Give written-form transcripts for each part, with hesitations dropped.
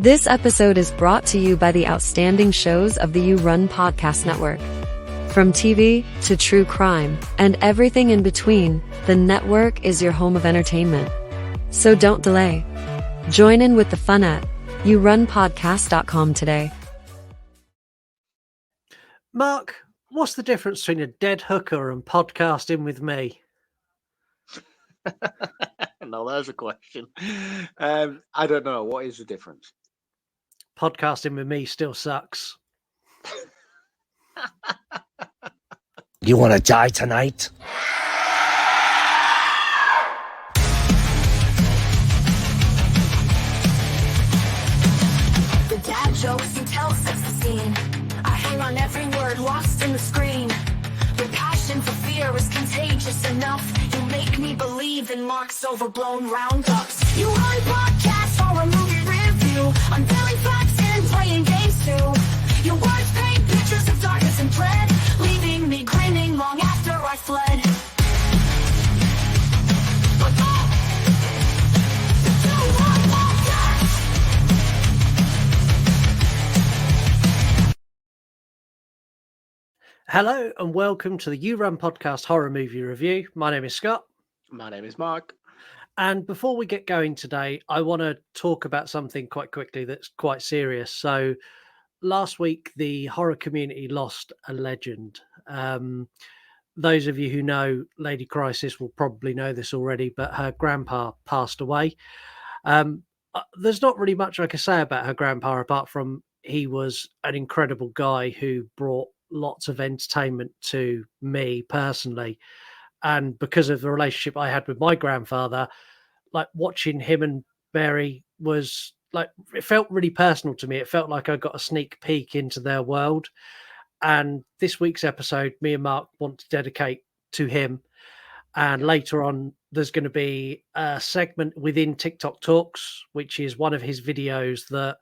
This episode is brought to you by the outstanding shows of the You Run Podcast Network. From TV to true crime and everything in between, the network is your home of entertainment. So don't delay. Join in with the fun at yourunpodcast.com today. Mark, what's the difference between a dead hooker and podcasting with me? No, there's a question. I don't know. What is the difference? Podcasting with me still sucks. You want to die tonight? The dad jokes you tell sets the scene. I hang on every word lost in the screen. The passion for fear is contagious enough. You make me believe in Mark's overblown roundups. You run podcasts or a movie review, unveiling facts and playing games too. Your words paint pictures of darkness and dread, leaving me grinning long after I fled. Hello and welcome to the You Run Podcast Horror Movie Review. My name is Scott. My name is Mark. And before we get going today, I want to talk about something quite quickly that's quite serious. So last week, the horror community lost a legend. Those of you who know Lady Crisis will probably know this already, but her grandpa passed away. There's not really much I can say about her grandpa apart from he was an incredible guy who brought lots of entertainment to me personally. And because of the relationship I had with my grandfather, like watching him and Mary was like, it felt really personal to me. It felt like I got a sneak peek into their world. And this week's episode, me and Mark want to dedicate to him. And later on, there's going to be a segment within TikTok Talks, which is one of his videos that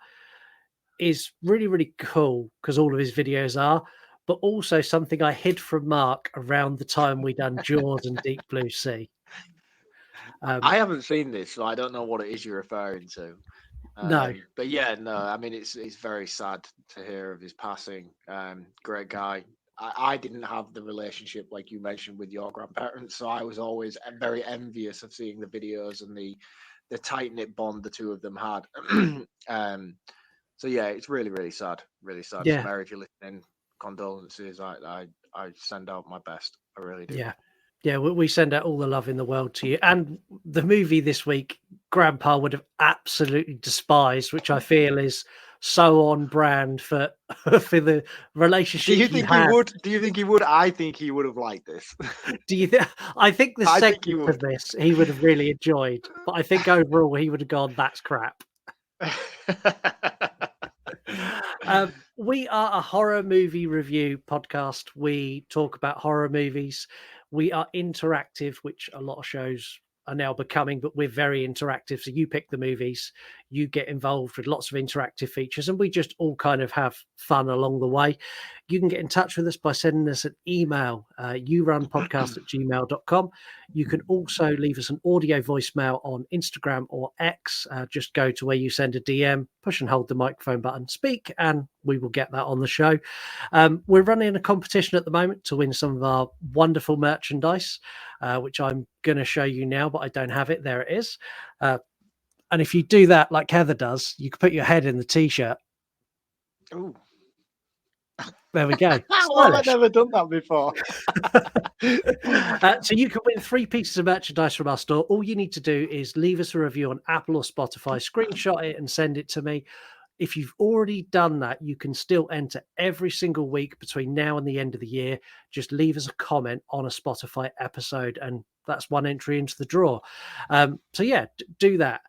is really, really cool because all of his videos are, but also something I hid from Mark around the time we done Jaws and Deep Blue Sea. I haven't seen this, so I don't know what it is you're referring to. No. But yeah, no, I mean, it's very sad to hear of his passing. Great guy. I didn't have the relationship like you mentioned with your grandparents, so I was always very envious of seeing the videos and the tight-knit bond the two of them had. So yeah, it's really, really sad. Really sad. Yeah. So Mary, if you're listening, condolences. I send out my best. I really do. Yeah, we send out all the love in the world to you. And the movie this week, Grandpa would have absolutely despised, which I feel is so on brand for for the relationship. Do you think he would? Do you think he would? I think he would have liked this. Do you think? I think the segment of this he would have really enjoyed, but I think overall he would have gone, "That's crap." We are a horror movie review podcast. We talk about horror movies. We are interactive, which a lot of shows are now becoming, but we're very interactive. So you pick the movies, you get involved with lots of interactive features, and we just all kind of have fun along the way. You can get in touch with us by sending us an email, yourunpodcast@gmail.com. You can also leave us an audio voicemail on Instagram or X. Just go to where you send a DM, push and hold the microphone button, speak, and we will get that on the show. We're running a competition at the moment to win some of our wonderful merchandise, which I'm going to show you now, but I don't have it. There it is. And if you do that like Heather does, you can put your head in the T-shirt. Ooh. There we go. Well, I've never done that before. So you can win 3 pieces of merchandise from our store. All you need to do is leave us a review on Apple or Spotify, screenshot it and send it to me. If you've already done that, you can still enter every single week between now and the end of the year. Just leave us a comment on a Spotify episode, and that's one entry into the draw. So yeah, do that.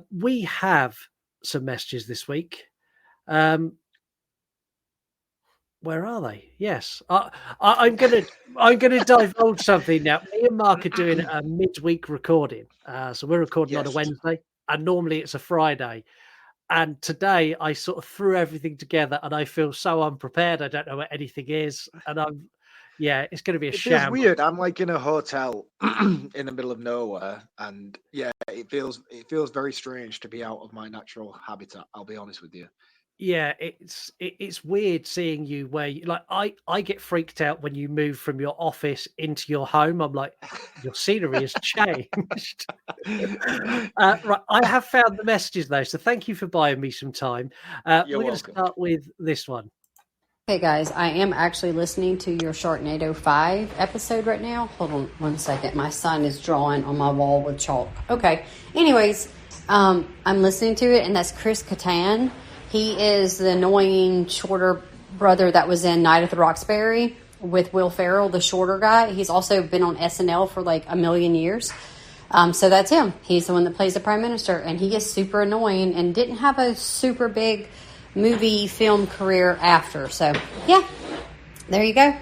We have some messages this week. Where are they? Yes, I'm gonna divulge something now. Me and Mark are doing a midweek recording, so we're recording on a Wednesday, and normally it's a Friday. And today I sort of threw everything together, and I feel so unprepared. I don't know where anything is, and Yeah, it's going to be a It feels sham. weird. I'm like in a hotel in the middle of nowhere, and yeah, it feels very strange to be out of my natural habitat. I'll be honest with you. Yeah, it's weird seeing you where you, like I get freaked out when you move from your office into your home. I'm like, your scenery has changed. Right, I have found the messages though, so thank you for buying me some time. You're We're going to welcome. start with this one. Hey guys, I am actually listening to your Sharknado 5 episode right now. Hold on one second. My son is drawing on my wall with chalk. Okay. Anyways, I'm listening to it, and that's Chris Kattan. He is the annoying shorter brother that was in Night at the Roxbury with Will Ferrell, the shorter guy. He's also been on SNL for like a million years. So that's him. He's the one that plays the prime minister, and he is super annoying and didn't have a super big movie film career after. So yeah, there you go.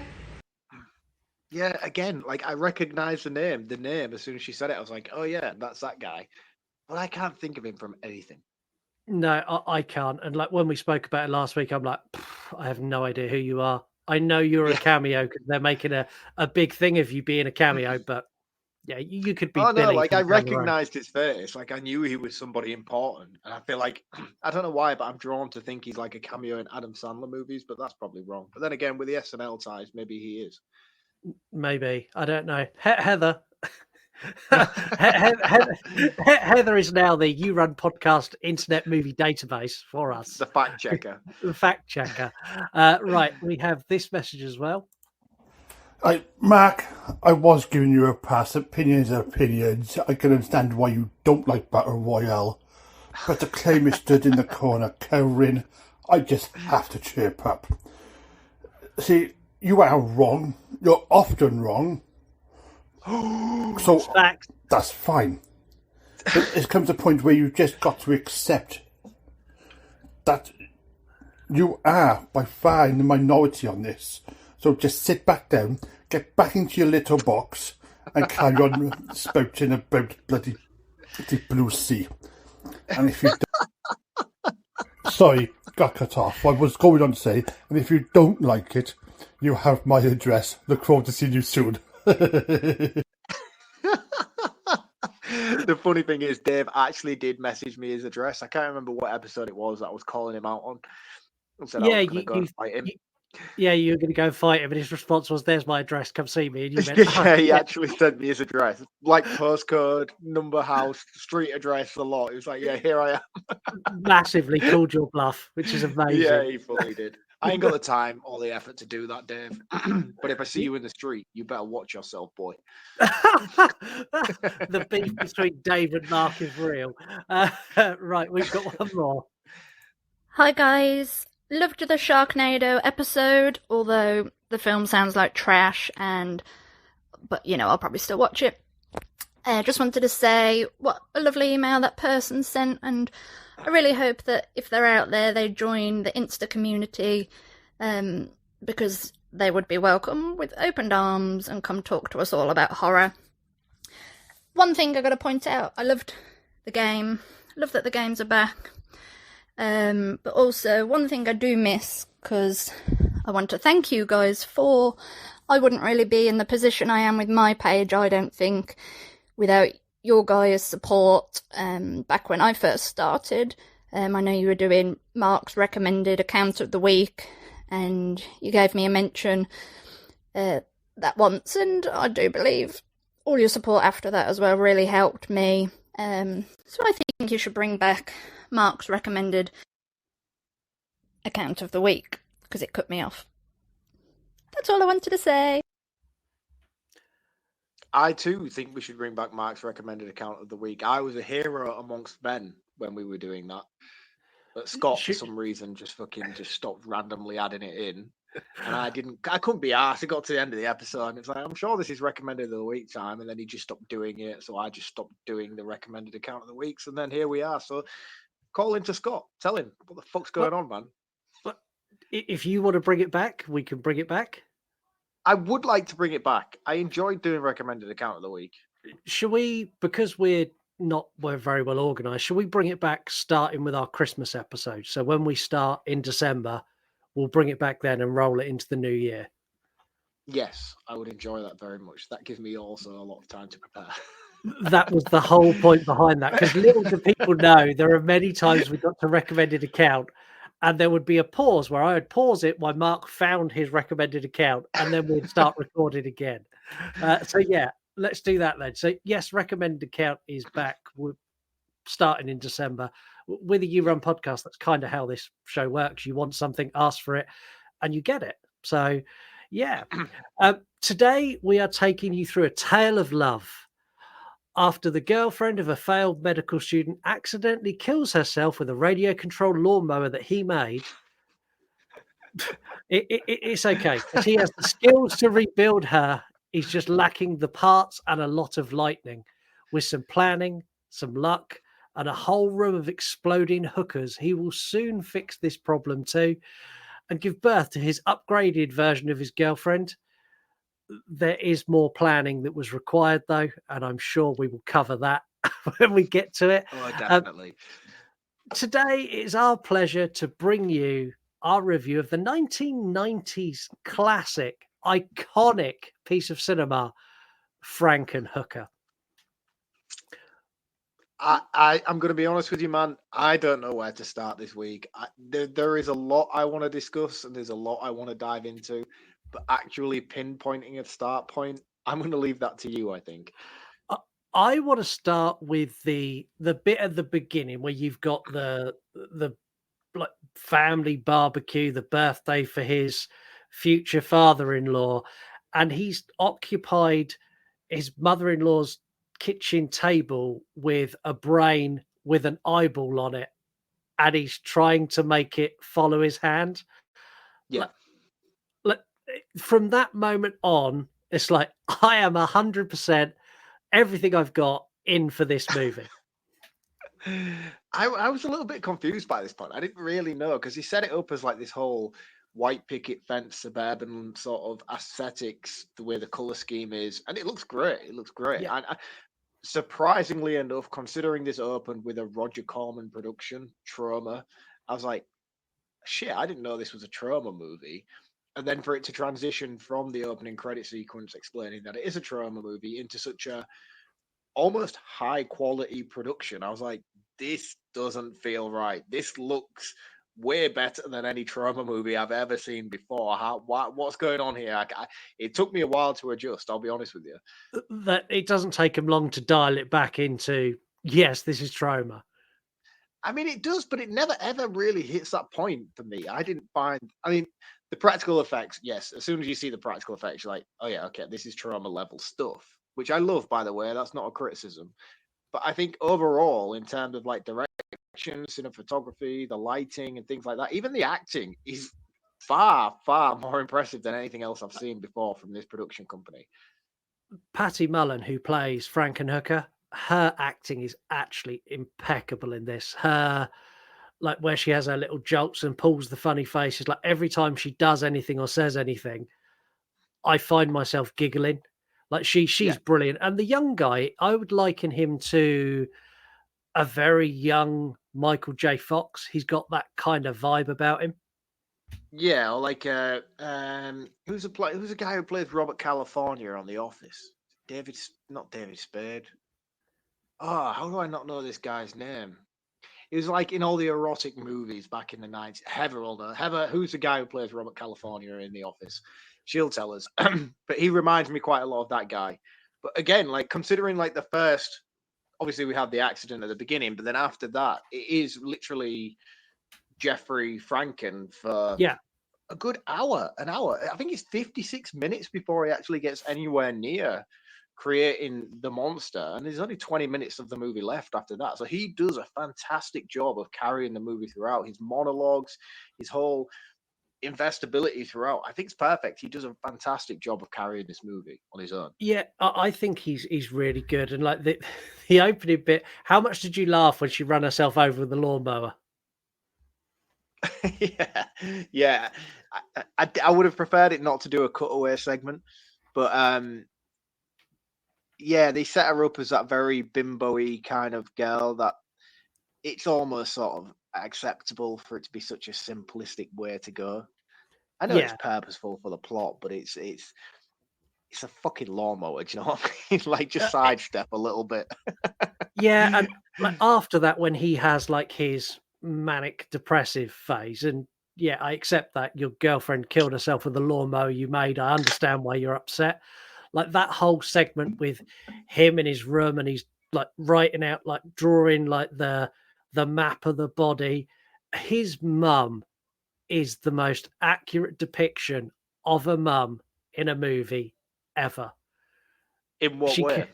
Yeah, again, like I recognize the name as soon as she said it. I was like, oh yeah, that's that guy, but I can't think of him from anything. No, I can't. And like when we spoke about it last week, I'm like, I have no idea who you are. I know you're a cameo because they're making a big thing of you being a cameo, but yeah, you could be Oh no, Billy like from I down the road. recognized his face. Like I knew he was somebody important, and I feel like I don't know why, but I'm drawn to think he's like a cameo in Adam Sandler movies, but that's probably wrong. But then again, with the SNL ties, maybe he is. Maybe. I don't know. Heather. Heather is now the You Run podcast internet movie database for us. The fact checker. The fact checker. Right, we have this message as well. Mark, I was giving you a pass. Opinions are opinions. I can understand why you don't like Battle Royale. But the claim is stood in the corner, cowering. I just have to chirp up. See, you are wrong. You're often wrong. So Fact. that's fine. But it comes a point where you just got to accept that you are by far in the minority on this. So just sit back down, get back into your little box, and carry on spouting about bloody blue sea. And if you sorry, got cut off. I was going on to say, and if you don't like it, you have my address. Look forward to seeing you soon. The funny thing is, Dave actually did message me his address. I can't remember what episode it was that I was calling him out on. I said I was going to go and fight him. Yeah, you were going to go fight him, and his response was, "There's my address. Come see me." And you went, yeah, he actually sent me his address, like postcode, number, house, street address, the lot. He was like, "Yeah, here I am." Massively called your bluff, which is amazing. Yeah, he fully did. I ain't got the time or the effort to do that, Dave. But if I see you in the street, you better watch yourself, boy. The beef between Dave and Mark is real. Right, we've got one more. Hi guys, loved the Sharknado episode, although the film sounds like trash, but you know, I'll probably still watch it. Just wanted to say what a lovely email that person sent, and I really hope that if they're out there, they join the Insta community, because they would be welcome with open arms and come talk to us all about horror. One thing I got to point out, I loved the game. Love that the games are back. But also, one thing I do miss, because I want to thank you guys for, I wouldn't really be in the position I am with my page, I don't think, without your guys' support. Back when I first started, I know you were doing Mark's recommended account of the week, and you gave me a mention that once, and I do believe all your support after that as well really helped me. So I think you should bring back Mark's recommended account of the week, because it cut me off. That's all I wanted to say. I too think we should bring back Mark's recommended account of the week. I was a hero amongst men when we were doing that. But Scott, for some reason, just stopped randomly adding it in. And I couldn't be arsed. It got to the end of the episode and it's like, I'm sure this is recommended of the week time. And then he just stopped doing it. So I just stopped doing the recommended account of the weeks. And then here we are. So call into Scott. Tell him what the fuck's going on, man. But if you want to bring it back, we can bring it back. I would like to bring it back. I enjoyed doing recommended account of the week. Should we, because we're very well organized, should we bring it back starting with our Christmas episode? So when we start in December, we'll bring it back then and roll it into the new year. Yes, I would enjoy that very much. That gives me also a lot of time to prepare. That was the whole point behind that, because little do people know, there are many times we got to recommended account, and there would be a pause where I would pause it while Mark found his recommended account, and then we'd start recording again. So yeah, let's do that then. So yes, recommended account is back. We're starting in December with a You Run podcast. That's kind of how this show works. You want something, ask for it, and you get it. So yeah, today we are taking you through a tale of love. After the girlfriend of a failed medical student accidentally kills herself with a radio controlled lawnmower that he made, it's okay because he has the skills to rebuild her. He's just lacking the parts and a lot of lightning. With some planning, some luck, and a whole room of exploding hookers, he will soon fix this problem too and give birth to his upgraded version of his girlfriend. There is more planning that was required, though, and I'm sure we will cover that when we get to it. Oh, definitely. Today, it's our pleasure to bring you our review of the 1990s classic, iconic piece of cinema, Frankenhooker. I'm going to be honest with you, man. I don't know where to start this week. There is a lot I want to discuss, and there's a lot I want to dive into. But actually pinpointing a start point, I'm going to leave that to you, I think. I want to start with the bit at the beginning where you've got the like family barbecue, the birthday for his future father-in-law, and he's occupied his mother-in-law's kitchen table with a brain with an eyeball on it, and he's trying to make it follow his hand. Yeah. Like, from that moment on, it's like I am 100% everything I've got in for this movie. I was a little bit confused by this point. I didn't really know because he set it up as like this whole white picket fence suburban sort of aesthetics, the way the color scheme is, and it looks great. It looks great. Yeah. And surprisingly enough, considering this opened with a Roger Corman production, Trauma, I was like, shit, I didn't know this was a Trauma movie. And then for it to transition from the opening credit sequence explaining that it is a Trauma movie into such a almost high quality production, I was like, this doesn't feel right. This looks way better than any Trauma movie I've ever seen before. What's going on here? It took me a while to adjust, I'll be honest with you. That it doesn't take him long to dial it back into, yes, this is Trauma. I mean, it does, but it never ever really hits that point for me. I didn't find. I mean, the practical effects, yes. As soon as you see the practical effects, you're like, oh yeah, okay, this is Trauma level stuff, which I love, by the way. That's not a criticism, but I think overall, in terms of like direction, cinematography, the lighting, and things like that, even the acting is far, far more impressive than anything else I've seen before from this production company. Patty Mullen, who plays Frankenhooker, her acting is actually impeccable in this. Her, like, where she has her little jolts and pulls the funny faces, like every time she does anything or says anything, I find myself giggling. Like she's brilliant. And the young guy, I would liken him to a very young Michael J. Fox. He's got that kind of vibe about him. Yeah, or like who's a guy who plays Robert California on The Office? Not David Spade. Oh, how do I not know this guy's name? He was like in all the erotic movies back in the 90s. Heather will know. Heather, who's the guy who plays Robert California in The Office? She'll tell us. But he reminds me quite a lot of that guy. But again, like considering like the first, obviously we have the accident at the beginning, but then after that, it is literally Jeffrey Franken for a good hour. I think it's 56 minutes before he actually gets anywhere near creating the monster, and there's only 20 minutes of the movie left after that. So he does a fantastic job of carrying the movie throughout. His monologues, his whole investability throughout, I think it's perfect. He does a fantastic job of carrying this movie on his own. Yeah, I think he's really good. And like the opening bit, how much did you laugh when she ran herself over with the lawnmower? yeah. I would have preferred it not to do a cutaway segment, but yeah, they set her up as that very bimbo-y kind of girl that it's almost sort of acceptable for it to be such a simplistic way to go. I know it's Yeah, purposeful for the plot, but it's a fucking lawnmower. Do you know what I mean? Like, just uh, sidestep a little bit. yeah, and like after that, when he has like his manic depressive phase, and yeah, I accept that your girlfriend killed herself with the lawnmower you made. I understand why you're upset. Like that whole segment with him in his room, and he's like writing out, like drawing like the map of the body. His mum is the most accurate depiction of a mum in a movie ever. In what She way?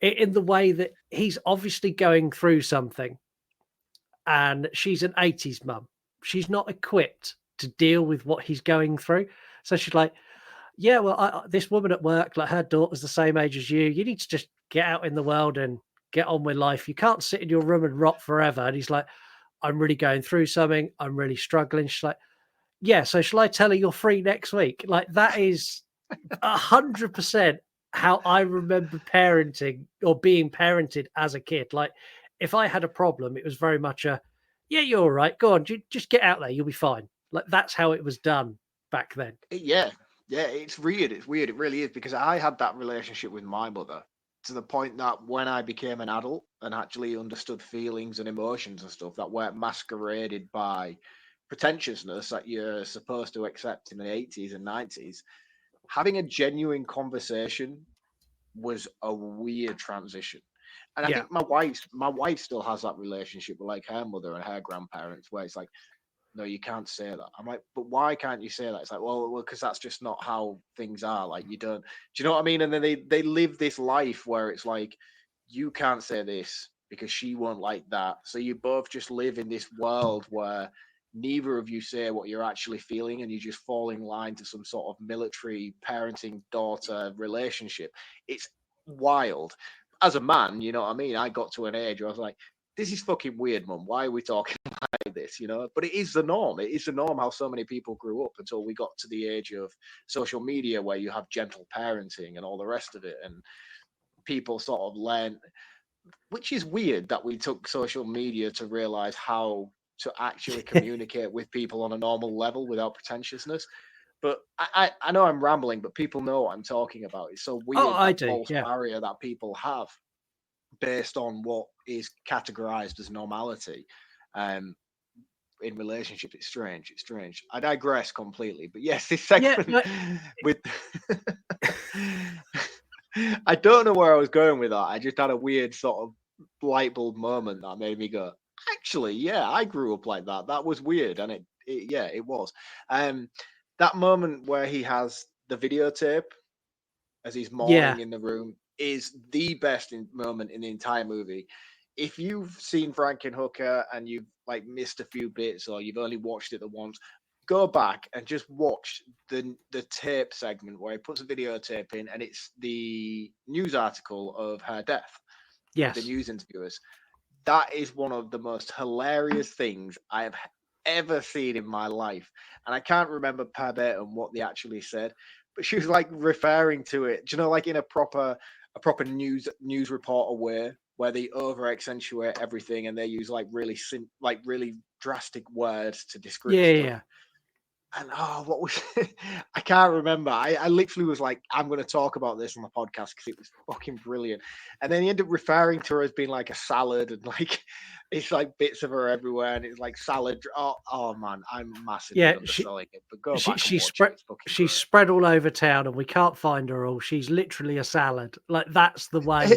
in the way that he's obviously going through something, and she's an 80s mum. She's not equipped to deal with what he's going through. So she's like, yeah, well, this woman at work, like her daughter's the same age as you. You need to just get out in the world and get on with life. You can't sit in your room and rot forever. And he's like, I'm really going through something. I'm really struggling. She's like, yeah, so shall I tell her you're free next week? Like that is 100% how I remember parenting or being parented as a kid. Like if I had a problem, it was very much a, yeah, you're all right. Go on, just get out there. You'll be fine. Like that's how it was done back then. Yeah, yeah, it's weird. It's weird. It really is, because I had that relationship with my mother to the point that when I became an adult and actually understood feelings and emotions and stuff that weren't masqueraded by pretentiousness that you're supposed to accept in the 80s and 90s, having a genuine conversation was a weird transition. And I Yeah. think my wife still has that relationship with like her mother and her grandparents, where it's like, no, you can't say that. I'm like, but why can't you say that? It's like, well, because that's just not how things are. Like, you don't, do you know what I mean? And then they live this life where it's like, you can't say this because she won't like that. So you both just live in this world where neither of you say what you're actually feeling, and you just fall in line to some sort of military parenting daughter relationship. It's wild. As a man, you know what I mean? I got to an age where I was like, this is fucking weird, mum. Why are we talking like this? But it is the norm. It is the norm how so many people grew up until we got to the age of social media, where you have gentle parenting and all the rest of it. And people sort of learn, which is weird that we took social media to realize how to actually communicate with people on a normal level without pretentiousness. But I know I'm rambling, but people know what I'm talking about. It's so Oh, weird, I that do. false Yeah. barrier that people have based on what is categorized as normality. Um, in relationships, it's strange. It's strange. I digress completely, but yes, this Yeah. segment with I don't know where I was going with that. I just had a weird sort of light bulb moment that made me go, actually, yeah, I grew up like that. That was weird, and yeah, it was. Um, that moment where he has the videotape as he's Yeah. mourning in the room is the best moment in the entire movie. If you've seen Frankenhooker and you've like missed a few bits, or you've only watched it the once, go back and just watch the tape segment where he puts a videotape in, and it's the news article of her death with the Yes. news interviewers. That is one of the most hilarious things I have ever seen in my life. And I can't remember verbatim what they actually said, but she was like referring to it, do you know, like in a proper news reporter way, where they over accentuate everything and they use like really drastic words to describe Yeah. stuff. Yeah. And what was I can't remember. I literally was like, I'm going to talk about this on the podcast because it was fucking brilliant. And then he ended up referring to her as being like a salad, and like it's like bits of her everywhere, and it's like salad. Oh man, I'm massively Yeah. underselling it. But go She back and she's watch it. spread It's fucking she's great. spread all over town, and we can't find her all. She's literally a salad. Like that's the way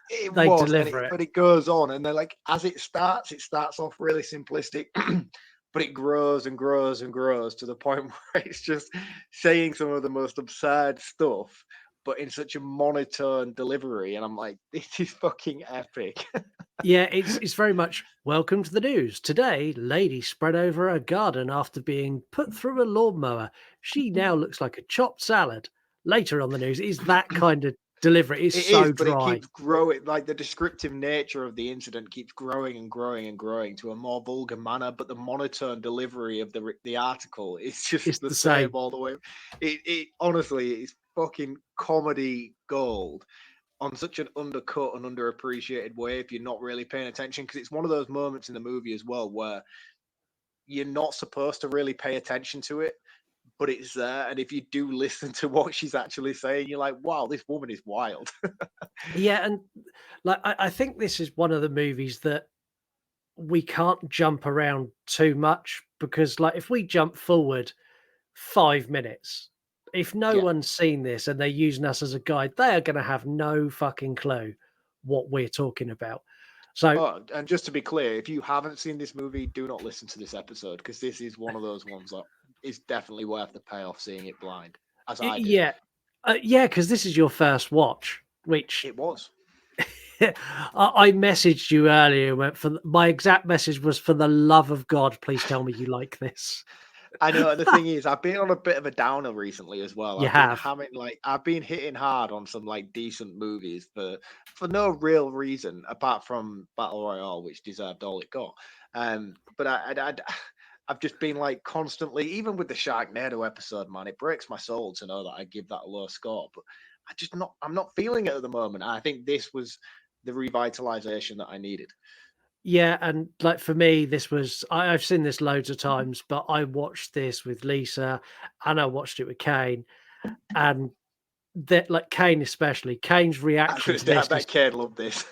It they was, deliver it. but it goes on, and then like as it starts off really simplistic, but it grows and grows and grows to the point where it's just saying some of the most absurd stuff, but in such a monotone delivery. And I'm like, this is fucking epic. Yeah, it's very much welcome to the news. Today, lady spread over her garden after being put through a lawnmower. She now looks like a chopped salad. Later on the news is that kind of delivery. It's It is, so but it dry. keeps growing. Like the descriptive nature of the incident keeps growing and growing and growing to a more vulgar manner, but the monotone delivery of the article is It's just the the same same. all the way. It honestly is fucking comedy gold on such an undercut and underappreciated way if you're not really paying attention, because it's one of those moments in the movie as well where you're not supposed to really pay attention to it, but it's there. And if you do listen to what she's actually saying, you're like, wow, this woman is wild. Yeah, and like I think this is one of the movies that we can't jump around too much because, like, if we jump forward 5 minutes, if no Yeah. one's seen this and they're using us as a guide, they are going to have no fucking clue what we're talking about. So, Oh, and just to be clear, if you haven't seen this movie, do not listen to this episode because this is one of those ones that is definitely worth the payoff seeing it blind, as I did. yeah, yeah, because this is your first watch, which It was. I messaged you earlier. And went for my exact message was, for the love of God, please tell me you like this. I know, and the thing is, I've been on a bit of a downer recently as well. You I've been have. having I've been hitting hard on some like decent movies for no real reason apart from Battle Royale, which deserved all it got. But I've just been like constantly, even with the Sharknado episode, man, it breaks my soul to know that I give that a low score. But I'm not feeling it at the moment. I think this was the revitalization that I needed. Yeah, and like for me, this was I've seen this loads of times, but I watched this with Lisa and I watched it with Kane, and that, like, Kane especially, Kane's I reaction to this bet is Kate loved this.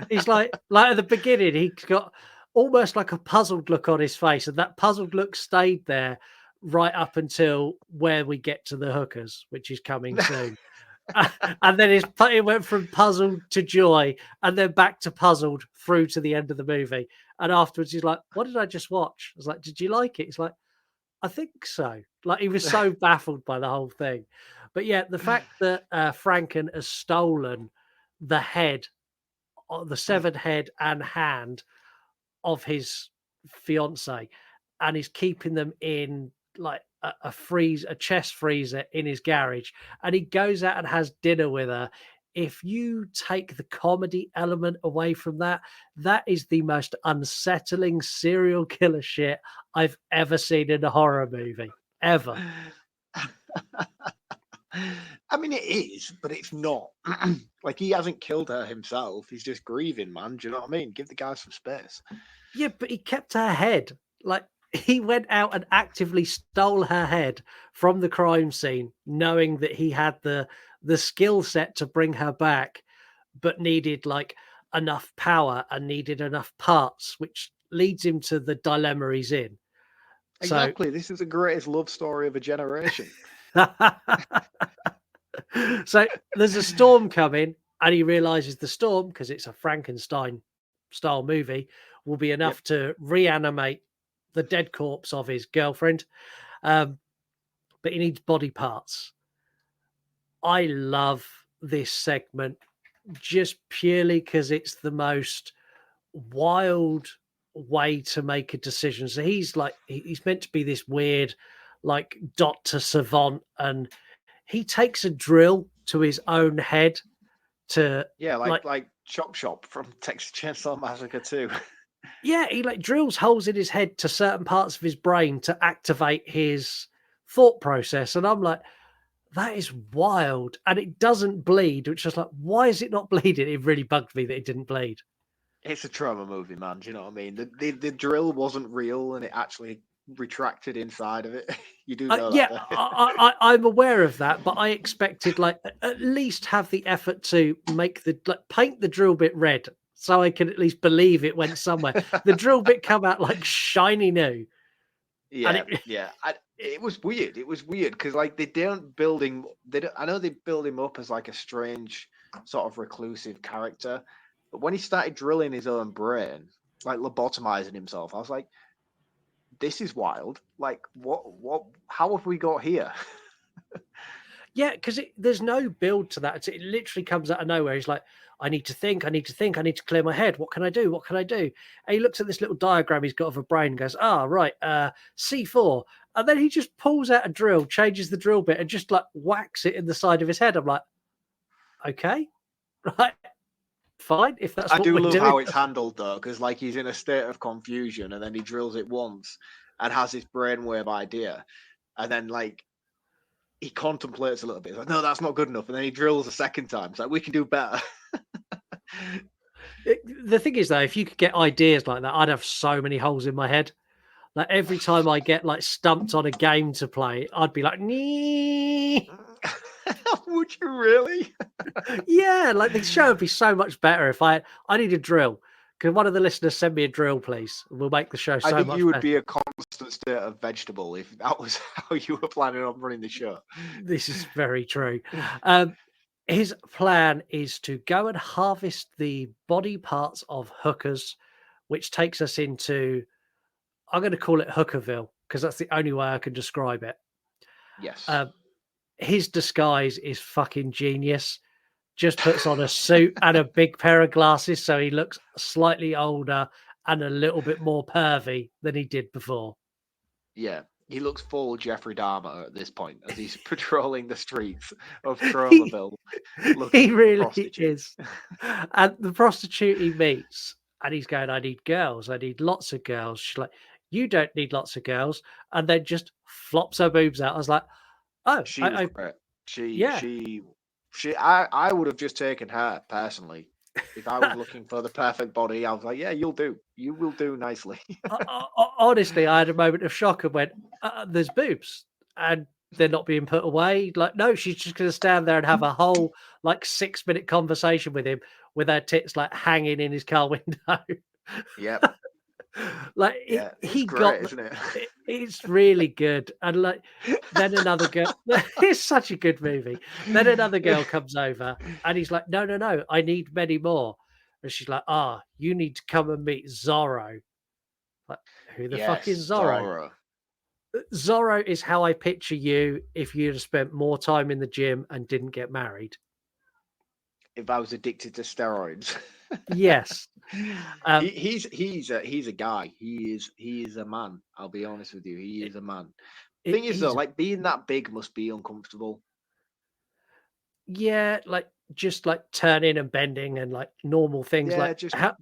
he's like at the beginning, he's got almost like a puzzled look on his face, and that puzzled look stayed there right up until where we get to the hookers, which is coming soon. And then it went from puzzled to joy, and then back to puzzled through to the end of the movie. And afterwards, he's like, "What did I just watch?" I was like, "Did you like it?" He's like, "I think so." Like, he was so baffled by the whole thing. But yeah, the fact that Franken has stolen the head, the severed head and hand of his fiance, and is keeping them in like a chest freezer in his garage, and he goes out and has dinner with her. If you take the comedy element away from that, that is the most unsettling serial killer shit I've ever seen in a horror movie, ever. I mean, it is, but it's not. Like, he hasn't killed her himself. He's just grieving, man. Do you know what I mean? Give the guy some space. Yeah, but he kept her head. Like, he went out and actively stole her head from the crime scene, knowing that he had the skill set to bring her back, but needed like enough power and needed enough parts, which leads him to the dilemma he's in. Exactly. This is the greatest love story of a generation. So there's a storm coming, and he realizes the storm, because it's a Frankenstein style movie, will be enough to reanimate the dead corpse of his girlfriend. But he needs body parts. I love this segment just purely because it's the most wild way to make a decision. So he's meant to be this weird, like, doctor savant, and he takes a drill to his own head to like Chop Shop from Texas Chainsaw Massacre 2. Yeah, he like drills holes in his head to certain parts of his brain to activate his thought process. And I'm like, that is wild. And it doesn't bleed, which is like, why is it not bleeding? It really bugged me that it didn't bleed. It's a trauma movie, man. Do you know what I mean? The drill wasn't real, and it actually retracted inside of it. You do know that. Yeah, I'm aware of that, but I expected like at least have the effort to make paint the drill bit red, so I can at least believe it went somewhere. The drill bit come out like shiny new. Yeah, it was weird. It was weird because like I know they build him up as like a strange sort of reclusive character, but when he started drilling his own brain, like lobotomizing himself, I was like, this is wild. Like, how have we got here? Yeah, because there's no build to that. It literally comes out of nowhere. He's like, I need to think, I need to clear my head. What can I do? And he looks at this little diagram he's got of a brain and goes, right, C4. And then he just pulls out a drill, changes the drill bit, and just like whacks it in the side of his head. I'm like, okay, right, fine. If that's what I do we're love doing. how it's handled though, because like he's in a state of confusion and then he drills it once and has this brainwave idea, and then like he contemplates a little bit. He's like, no, that's not good enough, and then he drills a second time. It's like, we can do better. The thing is, though, if you could get ideas like that, I'd have so many holes in my head. Like every time I get like stumped on a game to play, I'd be like, nee. Would you really? Yeah, like the show would be so much better if I need a drill. Can one of the listeners send me a drill, please? We'll make the show I so think much you would better. be a constant state of vegetable if that was how you were planning on running the show. This is very true. His plan is to go and harvest the body parts of hookers, which takes us into, I'm going to call it Hookerville because that's the only way I can describe it. Yes. His disguise is fucking genius. Just puts on a suit and a big pair of glasses so he looks slightly older and a little bit more pervy than he did before. Yeah. He looks full Jeffrey Dahmer at this point as he's patrolling the streets of Tromaville looking He for really prostitutes. is. And the prostitute he meets, and he's going, I need girls. I need lots of girls. She's like, you don't need lots of girls. And then just flops her boobs out. I was like, oh, She was great. yeah. I would have just taken her personally. If I was looking for the perfect body, I was like, yeah, you'll do. You will do nicely. Honestly, I had a moment of shock and went, there's boobs. And they're not being put away. Like, no, she's just going to stand there and have a whole, like, 6-minute conversation with him with her tits, like, hanging in his car window. Yep. Like, Yeah, he great, got, isn't it? It's really good. And, like, then another girl, it's such a good movie. Then another girl comes over and he's like, no, I need many more. And she's like, you need to come and meet Zorro. Like, who the fuck is Zorro? Zorro is how I picture you if you'd have spent more time in the gym and didn't get married. If I was addicted to steroids. Yes. He's a guy. He is a man. I'll be honest with you. He is a man. Thing is though, like being that big must be uncomfortable. Yeah, like just like turning and bending and like normal things. Yeah, like just how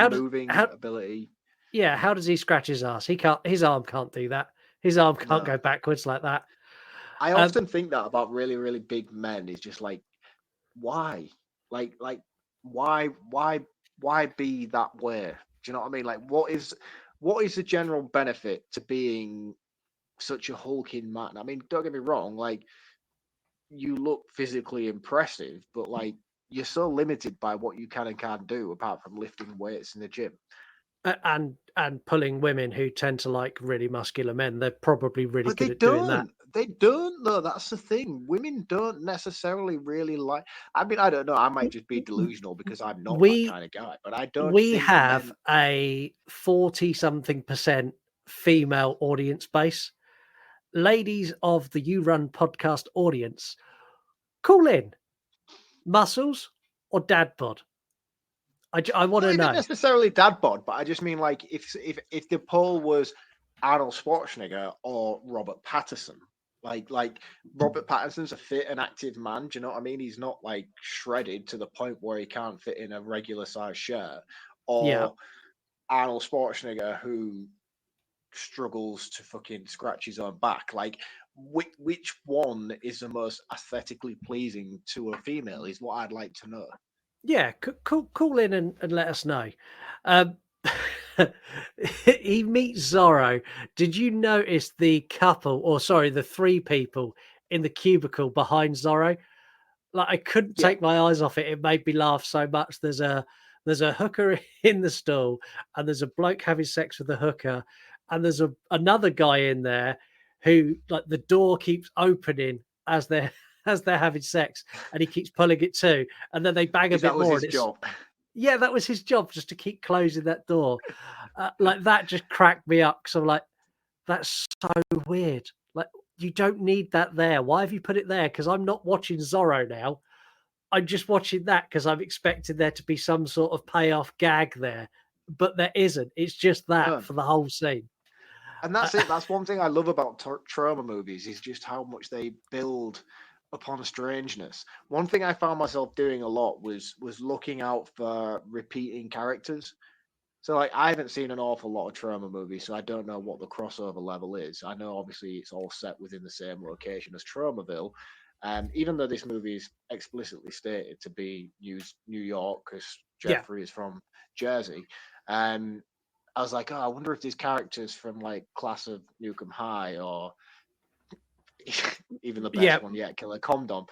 moving ability. Yeah, how does he scratch his ass? His arm can't do that. His arm can't go backwards like that. I often think that about really, really big men. Is just like, why? Like why be that way? Do you know what I mean? Like, what is the general benefit to being such a hulking man? I mean, don't get me wrong, like you look physically impressive, but like you're so limited by what you can and can't do apart from lifting weights in the gym. And pulling women who tend to like really muscular men. They're probably really good at doing that. They don't though. That's the thing. Women don't necessarily really like. I mean, I don't know. I might just be delusional because I'm not that kind of guy. But I don't. We have a 40-something% female audience base. Ladies of the You Run podcast audience, call in. Muscles or dad bod? I want to know. Not necessarily dad bod, but I just mean like if the poll was Arnold Schwarzenegger or Robert Pattinson. Like Robert Pattinson's a fit and active man. Do you know what I mean? He's not like shredded to the point where he can't fit in a regular size shirt. Or Arnold Schwarzenegger who struggles to fucking scratch his own back. Like which one is the most aesthetically pleasing to a female is what I'd like to know. Yeah, call in and let us know. He meets Zorro. Did you notice the three people in the cubicle behind Zorro? Like I couldn't take my eyes off it. It made me laugh so much. There's a hooker in the stall, and there's a bloke having sex with the hooker, and there's another guy in there who like the door keeps opening as they're having sex, and he keeps pulling it too, and then they bang a bit more. His job. Yeah, that was his job, just to keep closing that door. Like that just cracked me up because I'm like, that's so weird. Like you don't need that there. Why have you put it there? Because I'm not watching Zorro now. I'm just watching that because I'm expecting there to be some sort of payoff gag there, but there isn't. It's just that for the whole scene. And that's it. That's one thing I love about trauma movies is just how much they build upon strangeness. One thing I found myself doing a lot was looking out for repeating characters. So like I haven't seen an awful lot of trauma movies, so I don't know what the crossover level is. I know obviously it's all set within the same location as Tromaville. Even though this movie is explicitly stated to be New York, because Jeffrey is from Jersey. I was like, oh, I wonder if these characters from like Class of Nukem High or even the best Yeah. one yet, Killer Condom.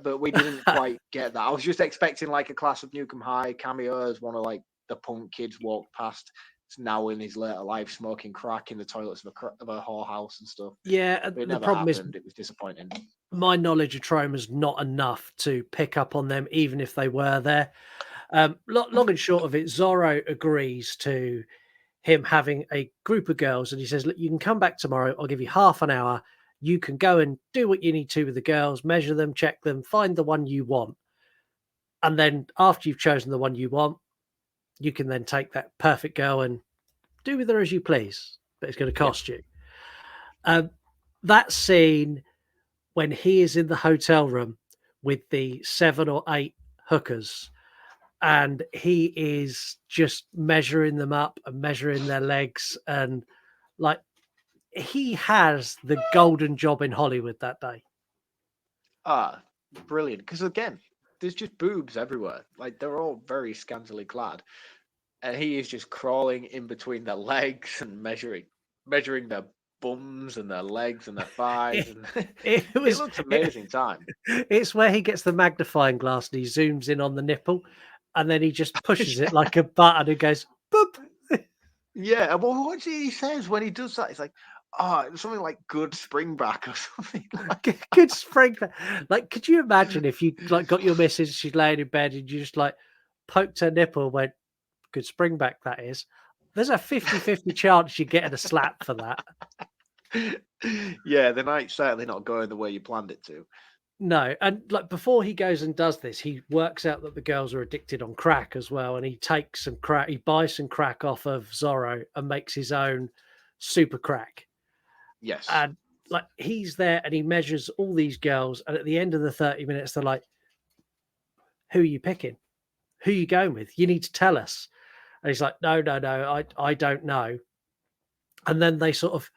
But we didn't quite get that. I was just expecting like a Class of Nukem High cameo as one of like the punk kids walked past. It's now in his later life smoking crack in the toilets of a whorehouse and stuff. Yeah, But it the never problem is happened. It was disappointing. my knowledge of Troma's not enough to pick up on them, even if they were there. Long and short of it, Zorro agrees to him having a group of girls, and he says, "Look, you can come back tomorrow. I'll give you half an hour. You can go and do what you need to with the girls, measure them, check them, find the one you want, and then after you've chosen the one you want, you can then take that perfect girl and do with her as you please. But it's going to cost you." That scene when he is in the hotel room with the 7 or 8 hookers, and he is just measuring them up and measuring their legs, and like he has the golden job in Hollywood that day. Ah, brilliant. Because again, there's just boobs everywhere. Like they're all very scantily clad. And he is just crawling in between their legs and measuring their bums and their legs and their thighs. And It it was looks amazing time. It's where he gets the magnifying glass and he zooms in on the nipple, and then he just pushes it like a button and goes boop. Yeah, well, what he says when he does that, it's like, oh, it was something like good spring back or something. Good spring. Like, could you imagine if you like got your missus, she's laying in bed, and you just like poked her nipple and went, good spring back, that is. There's a 50-50 chance you're getting a slap for that. Yeah, the night's certainly not going the way you planned it to. No, and like before he goes and does this, he works out that the girls are addicted on crack as well, and he takes some crack, he buys some crack off of Zorro and makes his own super crack. Yes. And like he's there and he measures all these girls, and at the end of the 30 minutes, they're like, who are you picking? Who are you going with? You need to tell us. And he's like, no, I don't know. And then they sort of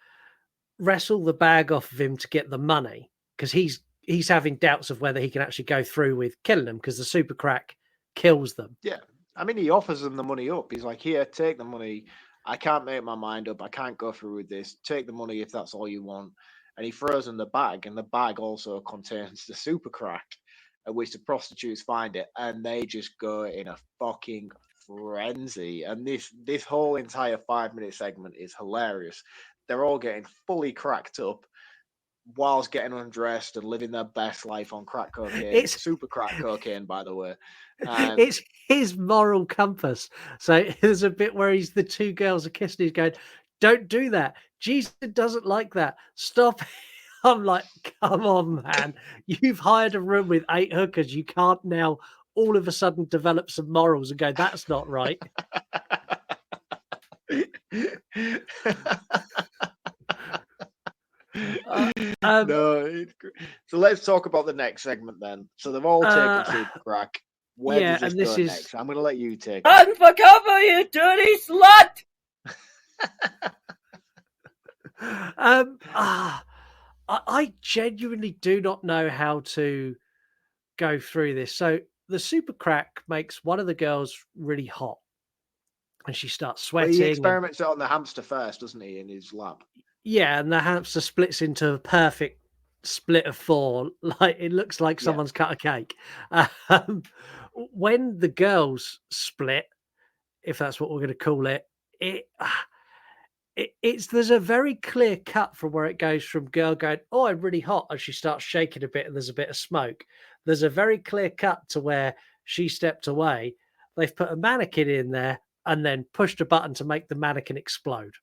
wrestle the bag off of him to get the money, because he's having doubts of whether he can actually go through with killing them, because the super crack kills them. Yeah. I mean, he offers them the money up. He's like, here, take the money. I can't make my mind up. I can't go through with this. Take the money if that's all you want. And he throws in the bag, and the bag also contains the super crack, at which the prostitutes find it, and they just go in a fucking frenzy. And this whole entire 5-minute segment is hilarious. They're all getting fully cracked up whilst getting undressed and living their best life on crack cocaine. It's super crack cocaine, by the way. It's his moral compass. So there's a bit where the 2 girls are kissing. He's going, "Don't do that. Jesus doesn't like that. Stop." I'm like, come on, man. You've hired a room with 8 hookers. You can't now all of a sudden develop some morals and go, that's not right. No, so let's talk about the next segment then. So they've all taken super crack. Where does this go next? I'm going to let you take it. Run for cover, you dirty slut! I genuinely do not know how to go through this. So the super crack makes one of the girls really hot, and she starts sweating. Well, he experiments it on the hamster first, doesn't he, in his lab? Yeah, and the hamster splits into a perfect split of 4. Like it looks like someone's cut a cake. When the girls split, if that's what we're going to call it, it's there's a very clear cut from where it goes from girl going, "Oh, I'm really hot," and she starts shaking a bit, and there's a bit of smoke. There's a very clear cut to where she stepped away. They've put a mannequin in there and then pushed a button to make the mannequin explode.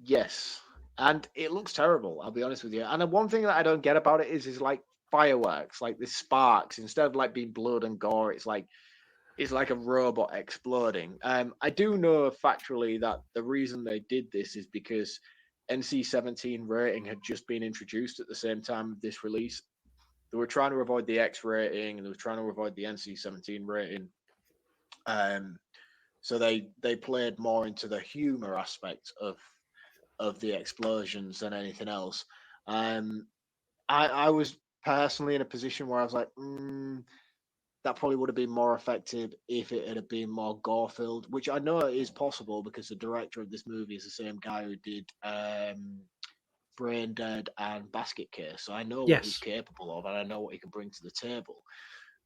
Yes, and it looks terrible, I'll be honest with you. And one thing that I don't get about it is like fireworks, like the sparks, instead of like being blood and gore, it's like a robot exploding. I do know factually that the reason they did this is because NC-17 rating had just been introduced at the same time of this release. They were trying to avoid the X rating, and they were trying to avoid the NC-17 rating. So they played more into the humor aspect of the explosions than anything else. I was personally in a position where I was like, that probably would have been more effective if it had been more gore-filled, which I know is possible because the director of this movie is the same guy who did Brain Dead and Basket Case. So I know what he's Yes. capable of, and I know what he can bring to the table.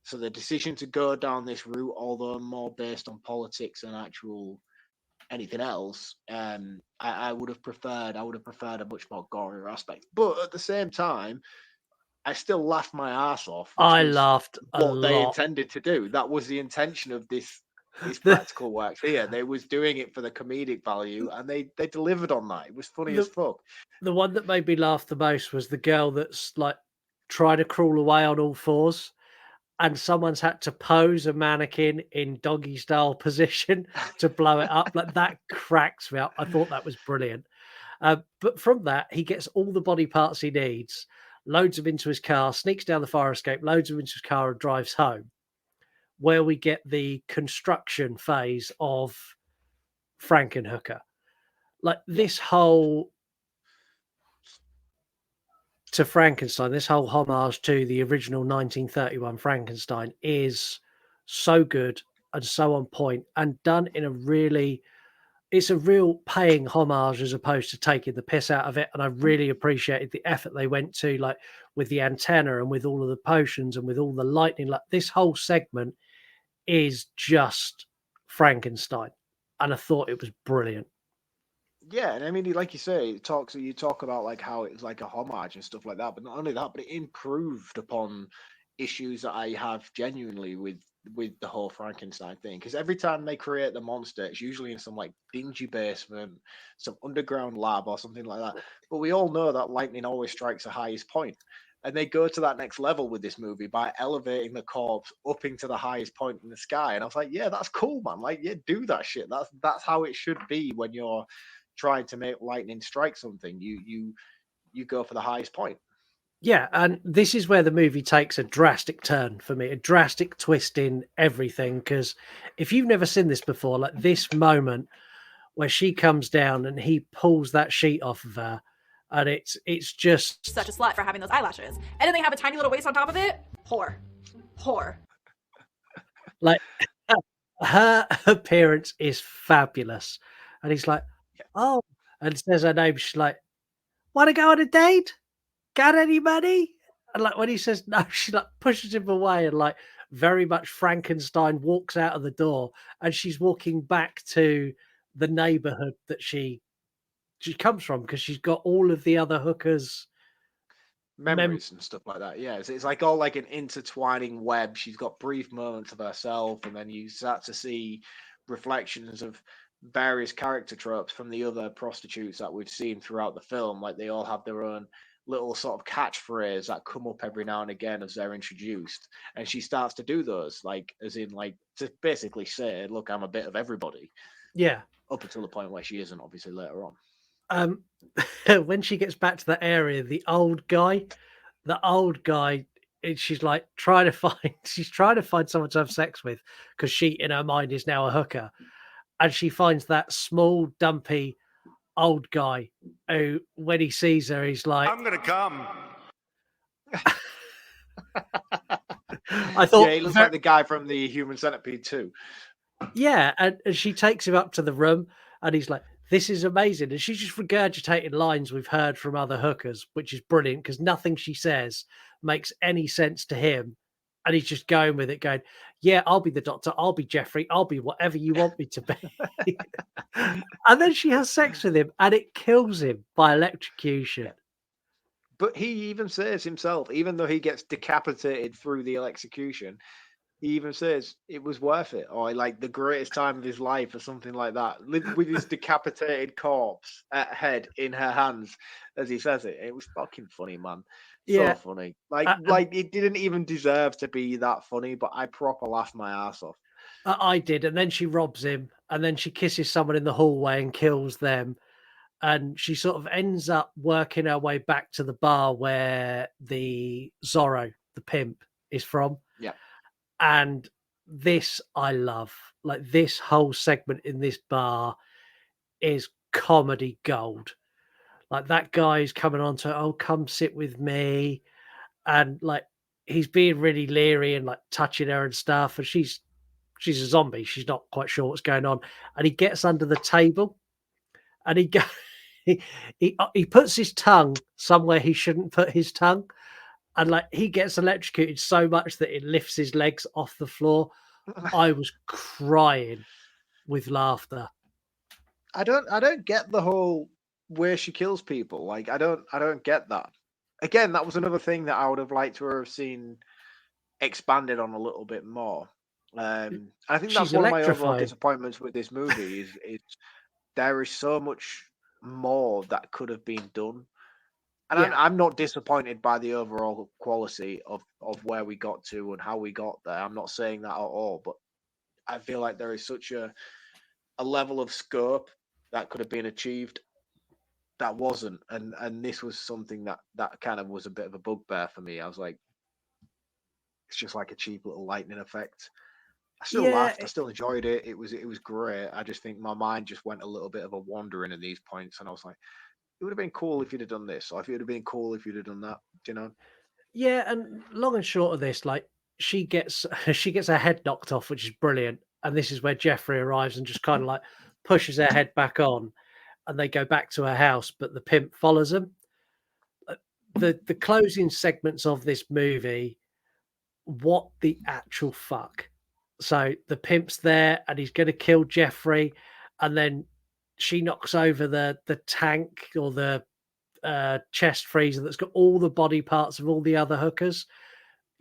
So the decision to go down this route, although more based on politics and actual anything else, I would have preferred. I would have preferred a much more gory aspect. But at the same time, I still laughed my ass off, which I was laughed a what they lot. intended to do. That was the intention of this The- practical works here. They was doing it for the comedic value, and they delivered on that. It was funny as fuck. The one that made me laugh the most was the girl that's like trying to crawl away on all fours, and someone's had to pose a mannequin in doggy style position to blow it up. Like that cracks me up. I thought that was brilliant. But from that, he gets all the body parts he needs, loads them into his car, sneaks down the fire escape, loads them into his car, and drives home. Where we get the construction phase of Frankenhooker. Like this whole to Frankenstein, this whole homage to the original 1931 Frankenstein is so good and so on point and done in a really, it's a real paying homage as opposed to taking the piss out of it. And I really appreciated the effort they went to, like with the antenna and with all of the potions and with all the lightning. Like this whole segment is just Frankenstein. And I thought it was brilliant. Yeah, and I mean, like you say, you talk about like how it's like a homage and stuff like that. But not only that, but it improved upon issues that I have genuinely with the whole Frankenstein thing. Because every time they create the monster, it's usually in some like dingy basement, some underground lab or something like that. But we all know that lightning always strikes the highest point. And they go to that next level with this movie by elevating the corpse up into the highest point in the sky. And I was like, yeah, that's cool, man. Like, yeah, do that shit. That's how it should be when you're trying to make lightning strike something. You go for the highest point. Yeah, and this is where the movie takes a drastic turn for me, a drastic twist in everything. Because if you've never seen this before, like this moment where she comes down and he pulls that sheet off of her, and it's just such a slut for having those eyelashes, and then they have a tiny little waist on top of it. Whore. Like her appearance is fabulous, and he's like, oh, and says her name. She's like, want to go on a date? Got any money? And like when he says no, she like pushes him away and like very much Frankenstein walks out of the door, and she's walking back to the neighborhood that she comes from because she's got all of the other hookers memories and stuff like that. Yeah, it's like all like an intertwining web. She's got brief moments of herself, and then you start to see reflections of various character tropes from the other prostitutes that we've seen throughout the film. Like they all have their own little sort of catchphrase that come up every now and again as they're introduced, and she starts to do those, like as in like to basically say, look, I'm a bit of everybody. Yeah, up until the point where she isn't, obviously later on. When she gets back to that area, the old guy, she's like she's trying to find someone to have sex with because she in her mind is now a hooker, and she finds that small dumpy old guy who when he sees her he's like, I'm gonna come. I thought yeah, he looks like the guy from the Human Centipede too. Yeah, and she takes him up to the room and he's like, this is amazing. And she's just regurgitating lines we've heard from other hookers, which is brilliant because nothing she says makes any sense to him. And he's just going with it, going, yeah, I'll be the doctor. I'll be Jeffrey. I'll be whatever you want me to be. And then she has sex with him and it kills him by electrocution. Yeah. But he even says himself, even though he gets decapitated through the electrocution, he even says it was worth it, or like the greatest time of his life, or something like that, with his decapitated corpse head in her hands, as he says it. It was fucking funny, man. So funny. Like it didn't even deserve to be that funny, but I proper laughed my ass off. I did, and then she robs him, and then she kisses someone in the hallway and kills them. And she sort of ends up working her way back to the bar where the Zorro, the pimp, is from. Yeah. And this I love. Like this whole segment in this bar is comedy gold. Like that guy's coming on to, oh, come sit with me. And like he's being really leery and like touching her and stuff, and she's a zombie. She's not quite sure what's going on, and he gets under the table, and he puts his tongue somewhere he shouldn't put his tongue, and like he gets electrocuted so much that it lifts his legs off the floor. I was crying with laughter. I don't get the whole where she kills people. Like I don't get that. Again, that was another thing that I would have liked to have seen expanded on a little bit more. I think that's She's one of my overall electrifying. disappointments with this movie is there is so much more that could have been done. And Yeah. I'm not disappointed by the overall quality of where we got to and how we got there. I'm not saying that at all, but I feel like there is such a level of scope that could have been achieved that wasn't. And this was something that kind of was a bit of a bugbear for me. I was like, it's just like a cheap little lightning effect. I still laughed. I still enjoyed it. It was great. I just think my mind just went a little bit of a wandering at these points, and I was like, it would have been cool if you'd have done this, or if it would have been cool if you'd have done that. Do you know? Yeah, and long and short of this, like she gets her head knocked off, which is brilliant. And this is where Jeffrey arrives and just kind of like pushes her head back on, and they go back to her house, but the pimp follows them. The closing segments of this movie, what the actual fuck? So the pimp's there and he's going to kill Jeffrey, and then she knocks over the tank or the chest freezer that's got all the body parts of all the other hookers.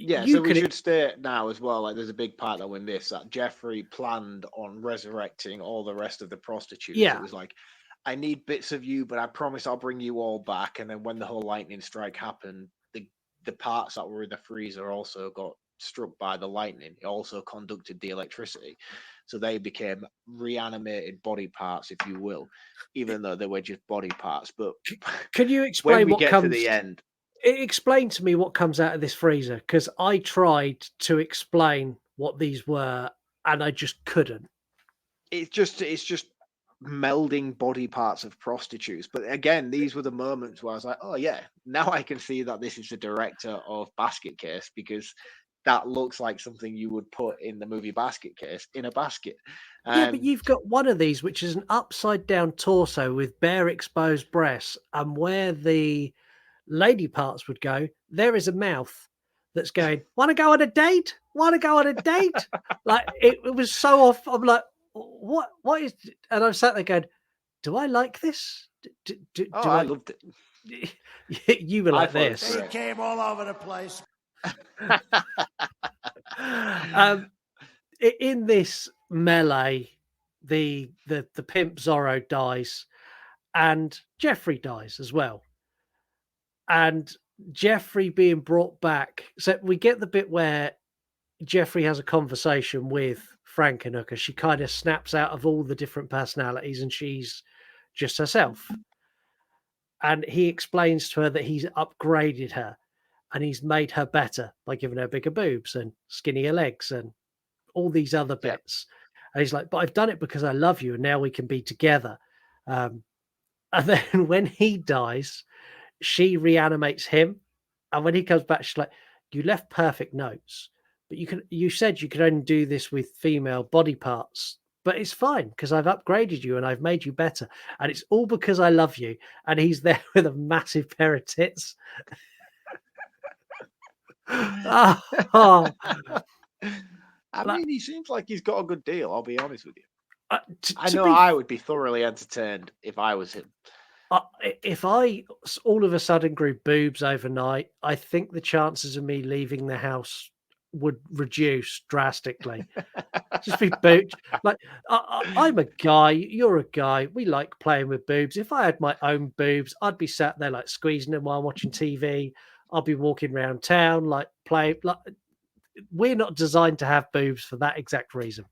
Yeah, so we should state now as well, like there's a big part though in this that Jeffrey planned on resurrecting all the rest of the prostitutes. Yeah. It was like, I need bits of you, but I promise I'll bring you all back. And then when the whole lightning strike happened, the parts that were in the freezer also got struck by the lightning. It also conducted the electricity. So they became reanimated body parts, if you will, even though they were just body parts. But can you explain when we what get comes to the end? Explain to me what comes out of this freezer, because I tried to explain what these were and I just couldn't. It's just melding body parts of prostitutes. But again, these were the moments where I was like, oh yeah, now I can see that this is the director of Basket Case, because that looks like something you would put in the movie Basket Case in a basket. Yeah, but you've got one of these, which is an upside down torso with bare exposed breasts, and where the lady parts would go, there is a mouth that's going, want to go on a date? Want to go on a date? Like it was so off. I'm like, what is, and I'm sat there going, do I like this? I loved it. You were like this. It came all over the place. In this melee, the pimp Zorro dies, and Jeffrey dies as well. And Jeffrey being brought back, so we get the bit where Jeffrey has a conversation with Frankenhooker. She kind of snaps out of all the different personalities, and she's just herself. And he explains to her that he's upgraded her, and he's made her better by giving her bigger boobs and skinnier legs and all these other bits. And he's like, but I've done it because I love you, and now we can be together. And then when he dies, she reanimates him. And when he comes back, she's like, you left perfect notes, but you said you could only do this with female body parts. But it's fine because I've upgraded you and I've made you better. And it's all because I love you. And he's there with a massive pair of tits. I mean, he seems like he's got a good deal. I'll be honest with you. I know I would be thoroughly entertained if I was him. If I all of a sudden grew boobs overnight, I think the chances of me leaving the house would reduce drastically. Just be boobs. Like I'm a guy, you're a guy. We like playing with boobs. If I had my own boobs, I'd be sat there like squeezing them while watching TV. I'll be walking around town like playing. Like we're not designed to have boobs for that exact reason.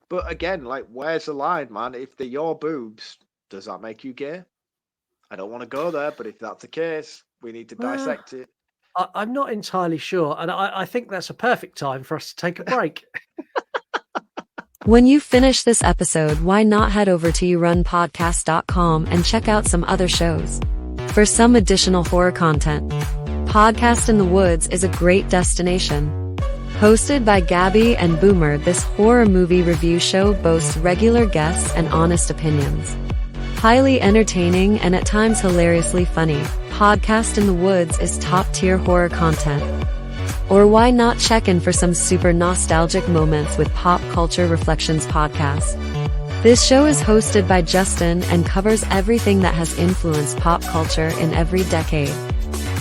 But again, like, where's the line, man? If they're your boobs, does that make you gay? I don't want to go there, but if that's the case, we need to dissect it. I'm not entirely sure, and I think that's a perfect time for us to take a break. When you finish this episode, why not head over to yourunpodcast.com and check out some other shows for some additional horror content. Podcast in the Woods is a great destination. Hosted by Gabby and Boomer, this horror movie review show boasts regular guests and honest opinions. Highly entertaining and at times hilariously funny, Podcast in the Woods is top-tier horror content. Or why not check in for some super nostalgic moments with Pop Culture Reflections podcast? This show is hosted by Justin and covers everything that has influenced pop culture in every decade.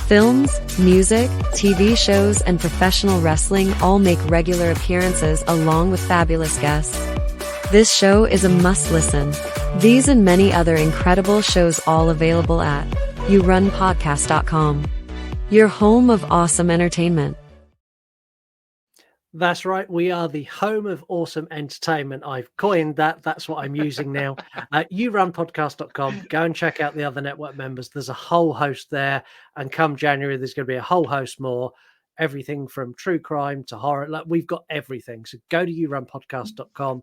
Films, music, TV shows, and professional wrestling all make regular appearances along with fabulous guests. This show is a must-listen. These and many other incredible shows all available at yourunpodcast.com. Your home of awesome entertainment. That's right. We are the home of awesome entertainment. I've coined that. That's what I'm using now. Yourunpodcast.com. Go and check out the other network members. There's a whole host there. And come January, there's going to be a whole host more. Everything from true crime to horror. Like, we've got everything. So go to yourunpodcast.com.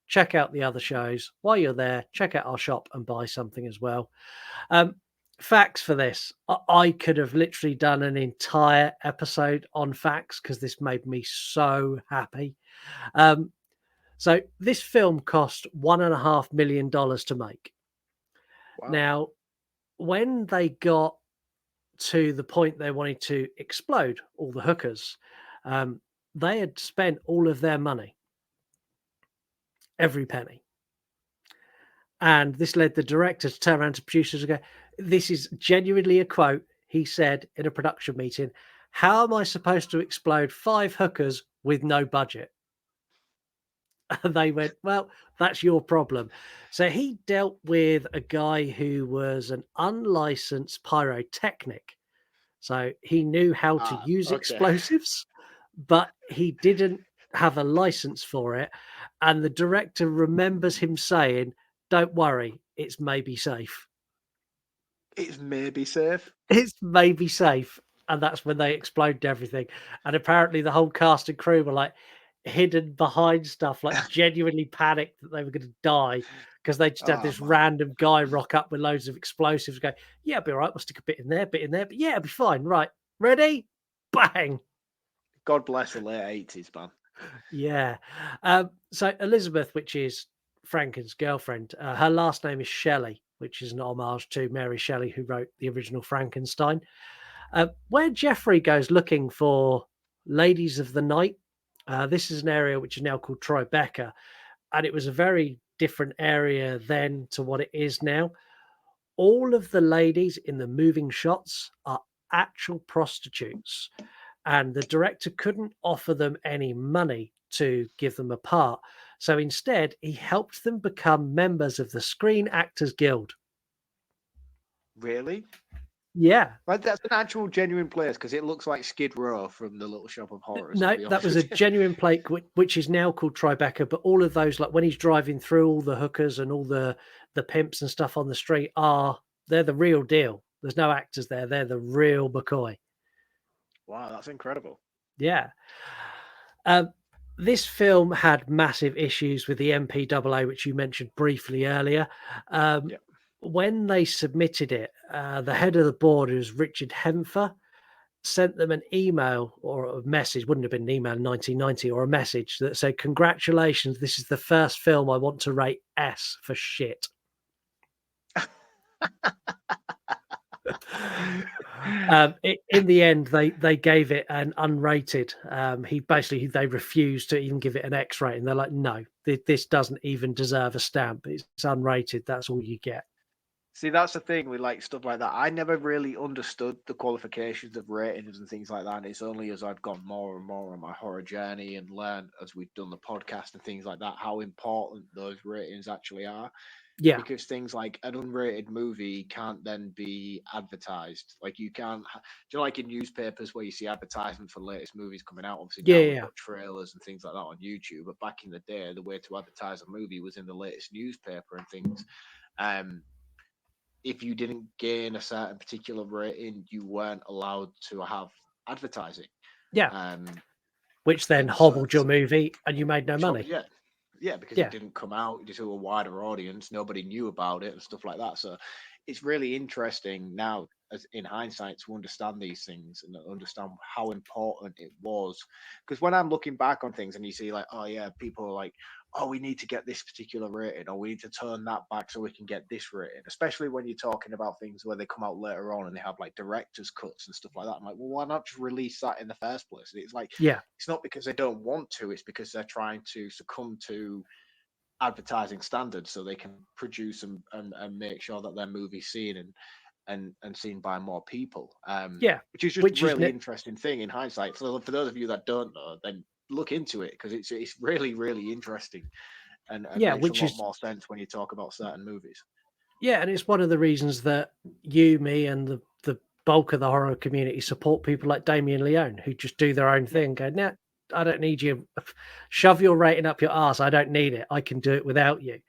Check out the other shows. While you're there, check out our shop and buy something as well. Facts for this. I could have literally done an entire episode on facts because this made me so happy. So this film cost $1.5 million to make. Wow. Now, when they got to the point they wanted to explode all the hookers, they had spent all of their money, every penny. And this led the director to turn around to producers and go, this is genuinely a quote he said in a production meeting. How am I supposed to explode 5 hookers with no budget? And they went, well, that's your problem. So he dealt with a guy who was an unlicensed pyrotechnic. So he knew how to use explosives, but he didn't have a license for it. And the director remembers him saying, don't worry, it's maybe safe. It's maybe safe. It's maybe safe. And that's when they exploded everything. And apparently the whole cast and crew were like hidden behind stuff, like genuinely panicked that they were going to die because they just had this random guy rock up with loads of explosives go, yeah, it'll be all right. We'll stick a bit in there. But yeah, it'll be fine. Right. Ready? Bang. God bless the late 80s, man. Yeah. So Elizabeth, which is Franken's girlfriend, her last name is Shelley, which is an homage to Mary Shelley, who wrote the original Frankenstein. Where Jeffrey goes looking for ladies of the night, this is an area which is now called Tribeca, and it was a very different area then to what it is now. All of the ladies in the moving shots are actual prostitutes, and the director couldn't offer them any money to give them a part. So instead, he helped them become members of the Screen Actors Guild. Really? Yeah. Like, that's an actual genuine place because it looks like Skid Row from the Little Shop of Horrors. No, that was a genuine place which is now called Tribeca. But all of those, like when he's driving through, all the hookers and all the pimps and stuff on the street they're the real deal. There's no actors there. They're the real McCoy. Wow, that's incredible. Yeah. This film had massive issues with the MPAA, which you mentioned briefly earlier. When they submitted it, the head of the board, who's Richard Hempfer, sent them an email or a message, wouldn't have been an email in 1990, or a message that said, congratulations, this is the first film I want to rate S for shit. In the end, they gave it an unrated. They refused to even give it an X rating. They're like, no, this doesn't even deserve a stamp. It's unrated. That's all you get. See, that's the thing with like stuff like that. I never really understood the qualifications of ratings and things like that. And it's only as I've gone more and more on my horror journey and learned as we've done the podcast and things like that, how important those ratings actually are. Yeah. Because things like an unrated movie can't then be advertised. Like you can't, like in newspapers where you see advertisement for the latest movies coming out, obviously now we've got trailers and things like that on YouTube. But back in the day, the way to advertise a movie was in the latest newspaper and things. If you didn't gain a certain particular rating, you weren't allowed to have advertising. Yeah. Which then hobbled your movie and you made no money. Yeah, because it didn't come out to a wider audience. Nobody knew about it and stuff like that. So it's really interesting now as in hindsight to understand these things and understand how important it was. Because when I'm looking back on things and you see like, oh yeah, people are like, oh, we need to get this particular rating, or we need to turn that back so we can get this rating. Especially when you're talking about things where they come out later on and they have like director's cuts and stuff like that. I'm like, well, why not just release that in the first place? And it's like, Yeah. it's not because they don't want to, it's because they're trying to succumb to advertising standards so they can produce and make sure that their movie's seen and seen by more people. Yeah. Which is just a really interesting thing in hindsight. So for those of you that don't know, then look into it, because it's really, really interesting and yeah, makes which a lot is more sense when you talk about certain movies. Yeah, and it's one of the reasons that you, me, and the bulk of the horror community support people like Damien Leone, who just do their own thing. Go, nah, I don't need you. Shove your rating up your ass. I don't need it. I can do it without you.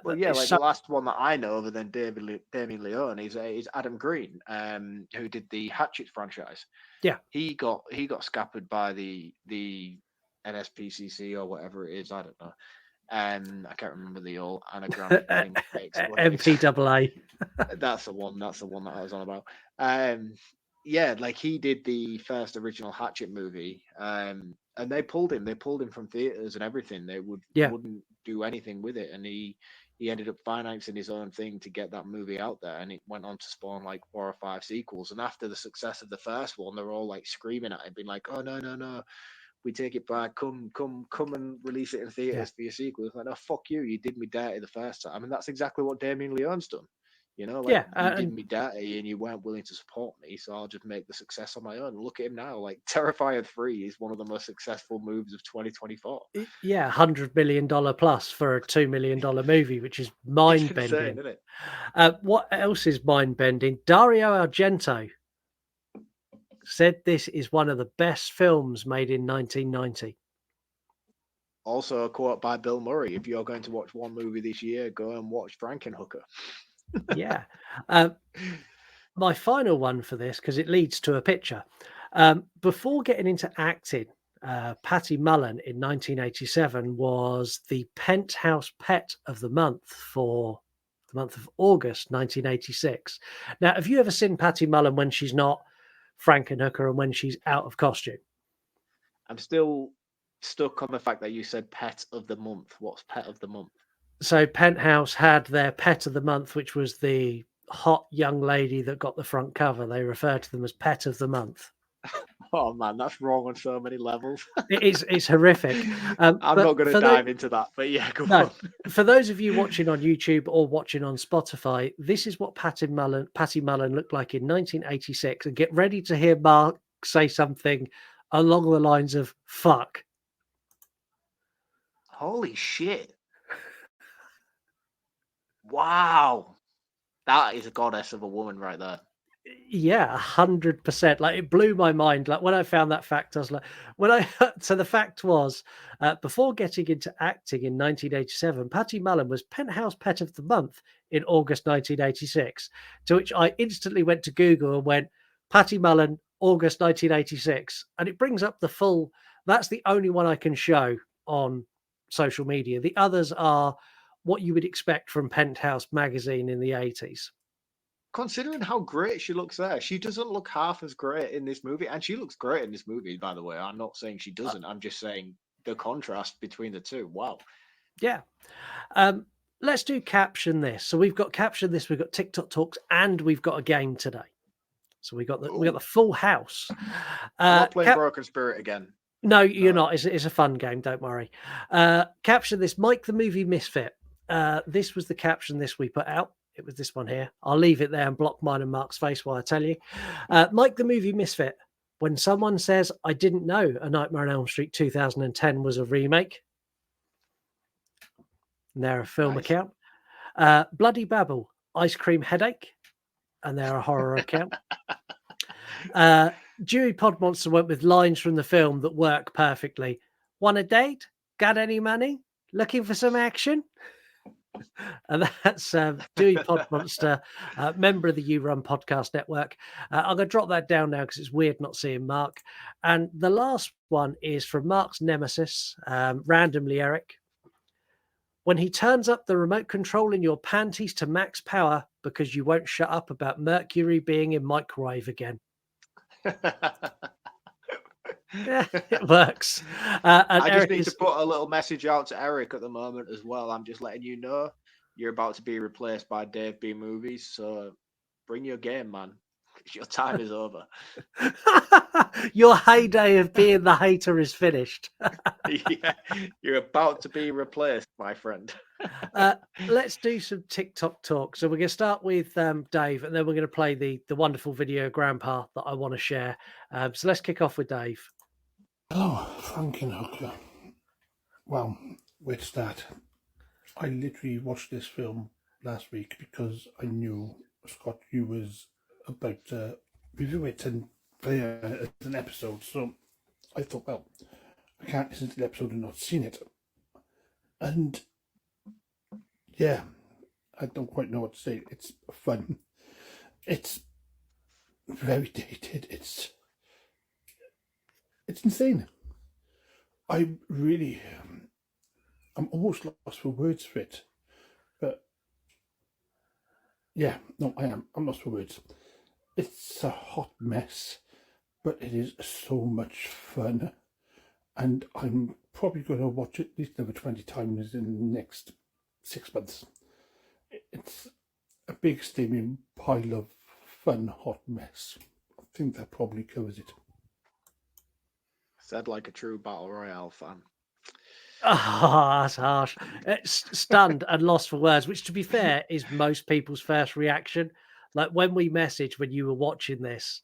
Well, yeah, like the last one that I know other than Damien Leone is Adam Green, who did the Hatchet franchise. Yeah, he got scuppered by the NSPCC or whatever it is. I don't know. I can't remember the old anagram thing. MPAA. That's the one. That's the one that I was on about. Yeah, like he did the first original Hatchet movie, and they pulled him. They pulled him from theaters and everything. They wouldn't do anything with it, and he ended up financing his own thing to get that movie out there, and it went on to spawn like 4 or 5 sequels. And after the success of the first one, they're all like screaming at him, being like, "Oh no, we take it back. Come and release it in theaters for your sequel." It's like, "No, fuck you. You did me dirty the first time." I mean, that's exactly what Damien Leone's done. You know, like you did me dirty and you weren't willing to support me, so I'll just make the success on my own. Look at him now. Like Terrifier 3 is one of the most successful moves of 2024. Yeah, $100 million plus for a $2 million movie, which is mind bending. Insane, isn't it? What else is mind bending? Dario Argento said this is one of the best films made in 1990. Also, a quote by Bill Murray: "If you're going to watch one movie this year, go and watch Frankenhooker." Yeah. My final one for this, because it leads to a picture. Before getting into acting, Patty Mullen in 1987 was the Penthouse Pet of the Month for the month of August 1986. Now, have you ever seen Patty Mullen when she's not Frankenhooker and when she's out of costume? I'm still stuck on the fact that you said Pet of the Month. What's Pet of the Month? So Penthouse had their Pet of the Month, which was the hot young lady that got the front cover. They referred to them as Pet of the Month. Oh man, that's wrong on so many levels. It's horrific. I'm not going to dive into that, but yeah, go on. For those of you watching on YouTube or watching on Spotify, this is what Patty Mullen looked like in 1986. And get ready to hear Mark say something along the lines of "fuck." Holy shit! Wow, that is a goddess of a woman right there. Yeah, 100%. Like, it blew my mind. Like, when I found that fact, I was like, so the fact was, before getting into acting in 1987, Patty Mullen was Penthouse Pet of the Month in August 1986. To which I instantly went to Google and went, Patty Mullen, August 1986. And it brings up the full, that's the only one I can show on social media. The others are what you would expect from Penthouse magazine in the 80s. Considering how great she looks there, she doesn't look half as great in this movie, and she looks great in this movie, by the way. I'm not saying she doesn't. I'm just saying the contrast between the two. Wow. Yeah. Let's do Caption This. So we've got Caption This, we've got TikTok Talks, and we've got a game today. So we got the full house. I'm not playing Broken Spirit again. No, you're not. It's a fun game. Don't worry. Caption This, Mike the Movie Misfit. This was the Caption This we put out. It was this one here. I'll leave it there and block mine and Mark's face while I tell you. Mike the Movie Misfit. When someone says, I didn't know A Nightmare on Elm Street 2010 was a remake. And they're a film account. Bloody Babble, Ice Cream Headache. And they're a horror account. Dewey Podmonster went with lines from the film that work perfectly. Want a date? Got any money? Looking for some action? And that's Dewey Podmonster, member of the You Run Podcast Network. I'm going to drop that down now because it's weird not seeing Mark. And the last one is from Mark's nemesis, randomly Eric. when he turns up the remote control in your panties to max power because you won't shut up about Mercury being in microwave again. Yeah, it works. And I just Eric need is to put a little message out to Eric at the moment as well. I'm just letting you know you're about to be replaced by Dave B Movies. So bring your game, man. 'Cause your time is over. your heyday of being the hater is finished. Yeah, you're about to be replaced, my friend. Let's do some TikTok talk. So we're going to start with Dave, and then we're going to play the wonderful video Grandpa that I want to share. So let's kick off with Dave. Hello, Frankenhooker. Well, where to start? I literally watched this film last week because I knew Scott, you was about to review it and play it as an episode. So I thought, well, I can't listen to the episode and not seen it. And yeah, I don't quite know what to say. It's fun. It's very dated. It's insane. I really, I'm almost lost for words for it. But yeah, no, I am. I'm lost for words. It's a hot mess, but it is so much fun. And I'm probably going to watch it at least another 20 times in the next 6 months. It's a big steaming pile of fun, hot mess. I think that probably covers it. Said like a true Battle Royale fan. Oh, that's harsh. Stunned and lost for words, which, to be fair, is most people's first reaction. Like when we messaged when you were watching this,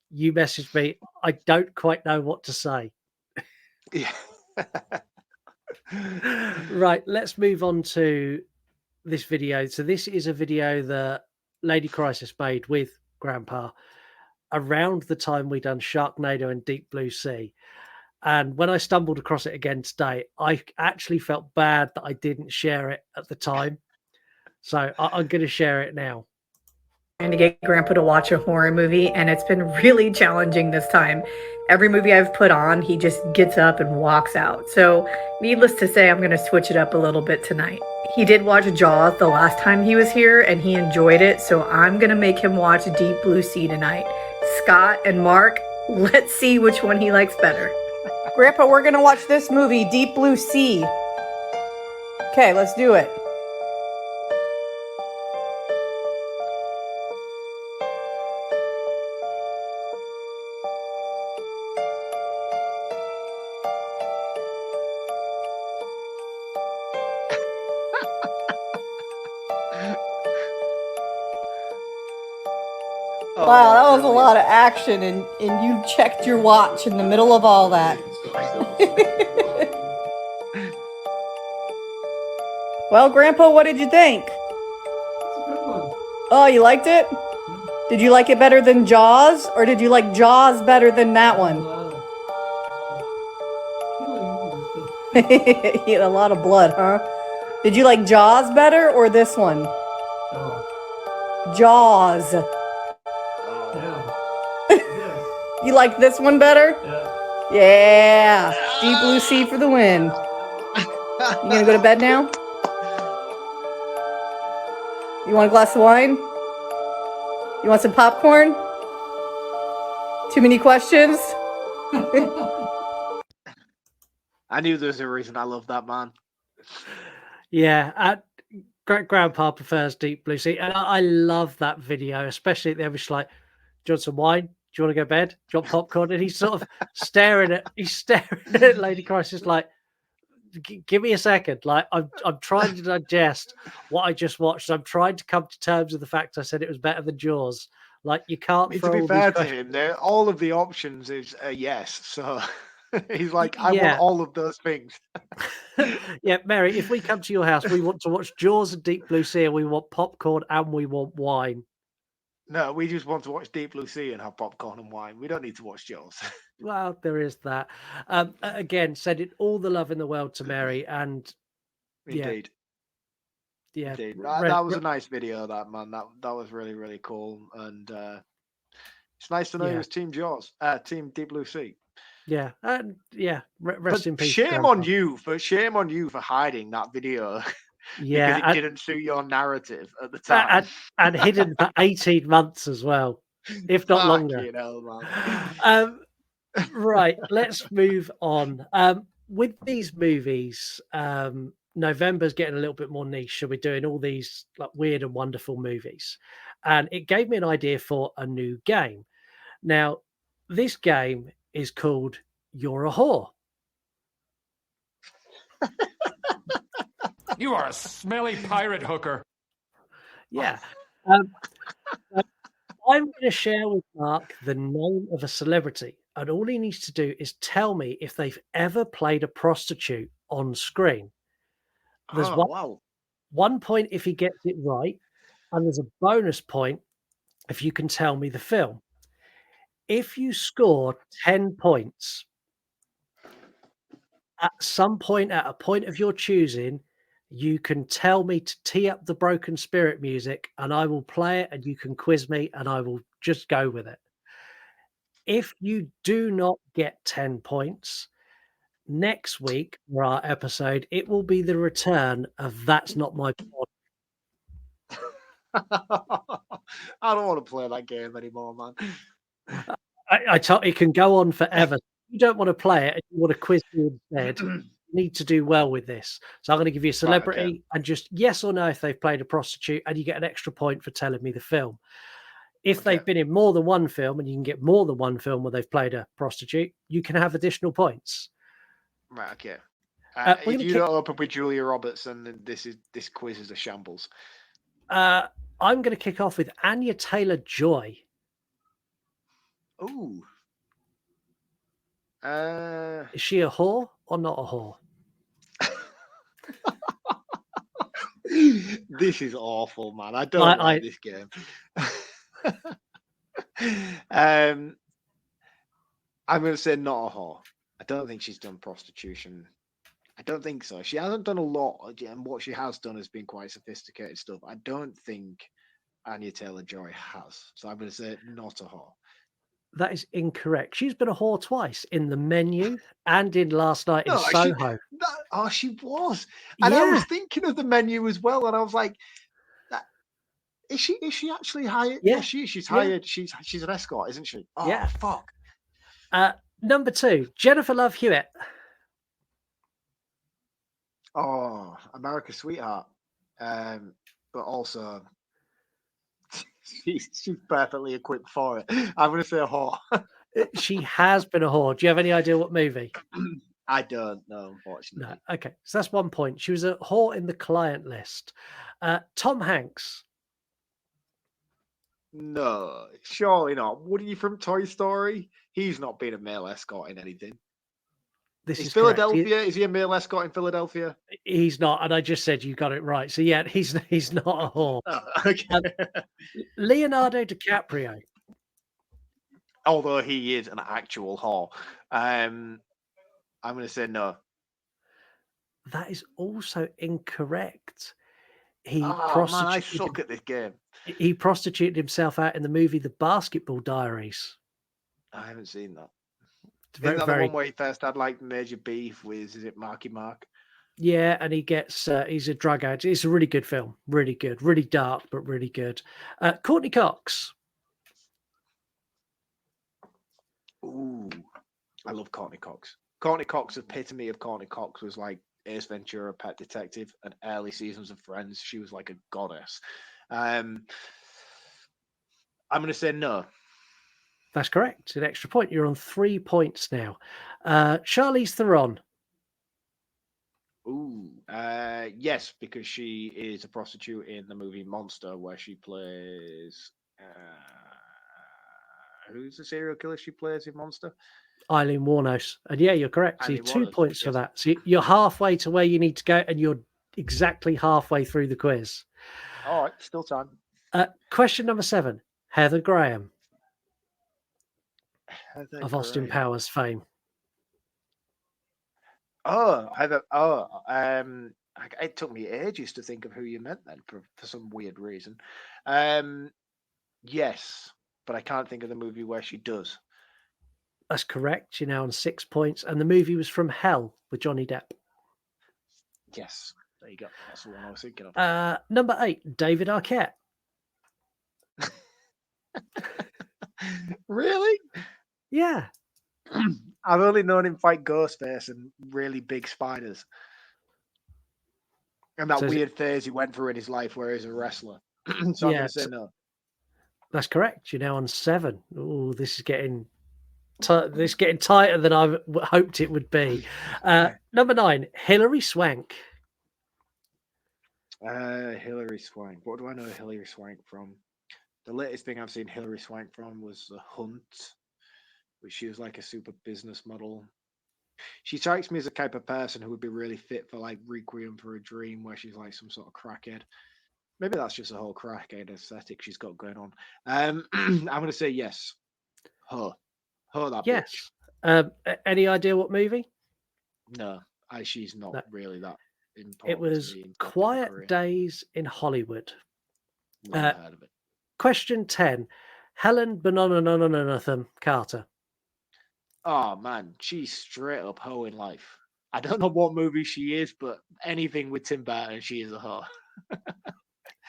you messaged me, I don't quite know what to say. Yeah. Right, let's move on to this video. So this is a video that Lady Crisis made with Grandpa around the time we done Sharknado and Deep Blue Sea. And when I stumbled across it again today, I actually felt bad that I didn't share it at the time. So I'm going to share it now. Trying to get Grandpa to watch a horror movie, and it's been really challenging this time. Every movie I've put on, he just gets up and walks out. So, needless to say, I'm going to switch it up a little bit tonight. He did watch Jaws the last time he was here, and he enjoyed it, so I'm going to make him watch Deep Blue Sea tonight. Scott and Mark, let's see which one he likes better. Grandpa, we're going to watch this movie, Deep Blue Sea. Okay, let's do it. Wow, that was a lot of action, and you checked your watch in the middle of all that. Well, Grandpa, what did you think? Oh, you liked it? Did you like it better than Jaws, or did you like Jaws better than that one? He had a lot of blood, huh? Did you like Jaws better or this one? Jaws. You like this one better? Yeah. Deep Blue Sea for the win. You gonna go to bed now? You want a glass of wine? You want some popcorn? Too many questions? I knew there was a reason I love that man. Yeah, Grandpa prefers Deep Blue Sea, and I love that video, especially at the end. Which like, do you want some wine? Do you want to go to bed? Do you want popcorn? And he's sort of staring at Lady Crisis like, give me a second. Like I'm trying to digest what I just watched. I'm trying to come to terms with the fact I said it was better than Jaws. Like you can't. To be fair to him, all of the options is a yes. So he's like, I want all of those things. Yeah, Mary, if we come to your house, we want to watch Jaws and Deep Blue Sea, and we want popcorn and we want wine. No, we just want to watch Deep Blue Sea and have popcorn and wine. We don't need to watch Jaws. Well, there is that. Again, sending all the love in the world to Mary, and Indeed. Yeah. Indeed. That was a nice video, that man. That was really, really cool. And it's nice to know it was Team Jaws, Team Deep Blue Sea. Yeah, rest in peace. Shame on you for hiding that video Yeah, because it didn't suit your narrative at the and, time. and hidden for 18 months as well, if not longer. Fucking hell, man. Right, let's move on. With these movies, November's getting a little bit more niche, so we're doing all these like weird and wonderful movies, and it gave me an idea for a new game. Now, this game is called You're a Whore. You are a smelly pirate hooker. Yeah. I'm going to share with Mark the name of a celebrity, and all he needs to do is tell me if they've ever played a prostitute on screen. There's one point if he gets it right, and there's a bonus point if you can tell me the film. If you score 10 points at some point, at a point of your choosing, you can tell me to tee up the Broken Spirit music and I will play it and you can quiz me and I will just go with it. If you do not get 10 points, next week for our episode, it will be the return of That's Not My Pod. I don't want to play that game anymore, man. It can go on forever. If you don't want to play it and you want to quiz me instead, you need to do well with this. So I'm going to give you a celebrity and just yes or no if they've played a prostitute, and you get an extra point for telling me the film. If they've been in more than one film, and you can get more than one film where they've played a prostitute, you can have additional points. Right, okay. If you don't open with Julia Roberts, then this quiz is a shambles. I'm going to kick off with Anya Taylor-Joy. Ooh. Is she a whore or not a whore? This is awful, man. I don't like this game. I'm going to say not a whore. I don't think she's done prostitution. I don't think so. She hasn't done a lot, and what she has done has been quite sophisticated stuff. I don't think Anya Taylor-Joy has. So I'm going to say not a whore. That is incorrect. She's been a whore twice, in The Menu and in Last Night in Soho. She was. And I was thinking of The Menu as well, and I was like, is she actually hired? Yeah, she's hired. She's an escort, isn't she? Oh, yeah. Fuck. Number 2, Jennifer Love Hewitt. Oh, America's Sweetheart. But also, she's perfectly equipped for it. I'm going to say a whore. She has been a whore. Do you have any idea what movie? I don't know, unfortunately. No. Okay, so that's 1 point. She was a whore in The Client List. Tom Hanks. No, surely not. Woody from Toy Story? He's not been a male escort in anything. This is Philadelphia. Is he a male escort in Philadelphia? He's not, and I just said you got it right. So yeah, he's not a whore. Oh, okay. Leonardo DiCaprio. Although he is an actual whore, I'm going to say no. That is also incorrect. I suck at this game. He prostituted himself out in the movie The Basketball Diaries. I haven't seen that. Isn't that the one where he first had like major beef with, is it Marky Mark? Yeah, and he gets, he's a drug addict. It's a really good film. Really good. Really dark, but really good. Courtney Cox. Ooh, I love Courtney Cox. Courtney Cox, epitome of Courtney Cox was like Ace Ventura, Pet Detective, and early seasons of Friends. She was like a goddess. I'm going to say no. That's correct. An extra point. You're on 3 points now. Charlize Theron. Ooh, yes, because she is a prostitute in the movie Monster, where she plays. Who's the serial killer she plays in Monster? Eileen Wuornos. And yeah, you're correct. So you have 2 points for yes. that. So you're halfway to where you need to go, and you're exactly halfway through the quiz. All right, still time. Question number 7. Heather Graham. Of Austin Powers fame. It took me ages to think of who you meant then for some weird reason. Yes, but I can't think of the movie where she does. That's correct. You're now on 6 points. And the movie was From Hell with Johnny Depp. Yes. There you go. That's the one I was thinking of. Number 8, David Arquette. Really? Yeah. I've only known him fight Ghostface and really big spiders. And that weird phase he went through in his life where he's a wrestler. So I'm going to say no. That's correct. You're now on 7. Oh, this is getting tighter than I hoped it would be. Number 9, Hilary Swank. Hilary Swank. What do I know Hilary Swank from? The latest thing I've seen Hilary Swank from was The Hunt, which she was like a super business model. She strikes me as a type of person who would be really fit for like Requiem for a Dream, where she's like some sort of crackhead. Maybe that's just a whole crackhead aesthetic she's got going on. I'm going to say yes. Her that Yes. bitch. Any idea what movie? No, she's not really that important. It was Quiet Days in Hollywood. Never heard of it. Question 10, Helen Bonham Carter. Oh man, she's straight up hoe in life. I don't know what movie she is, but anything with Tim Burton, she is a hoe.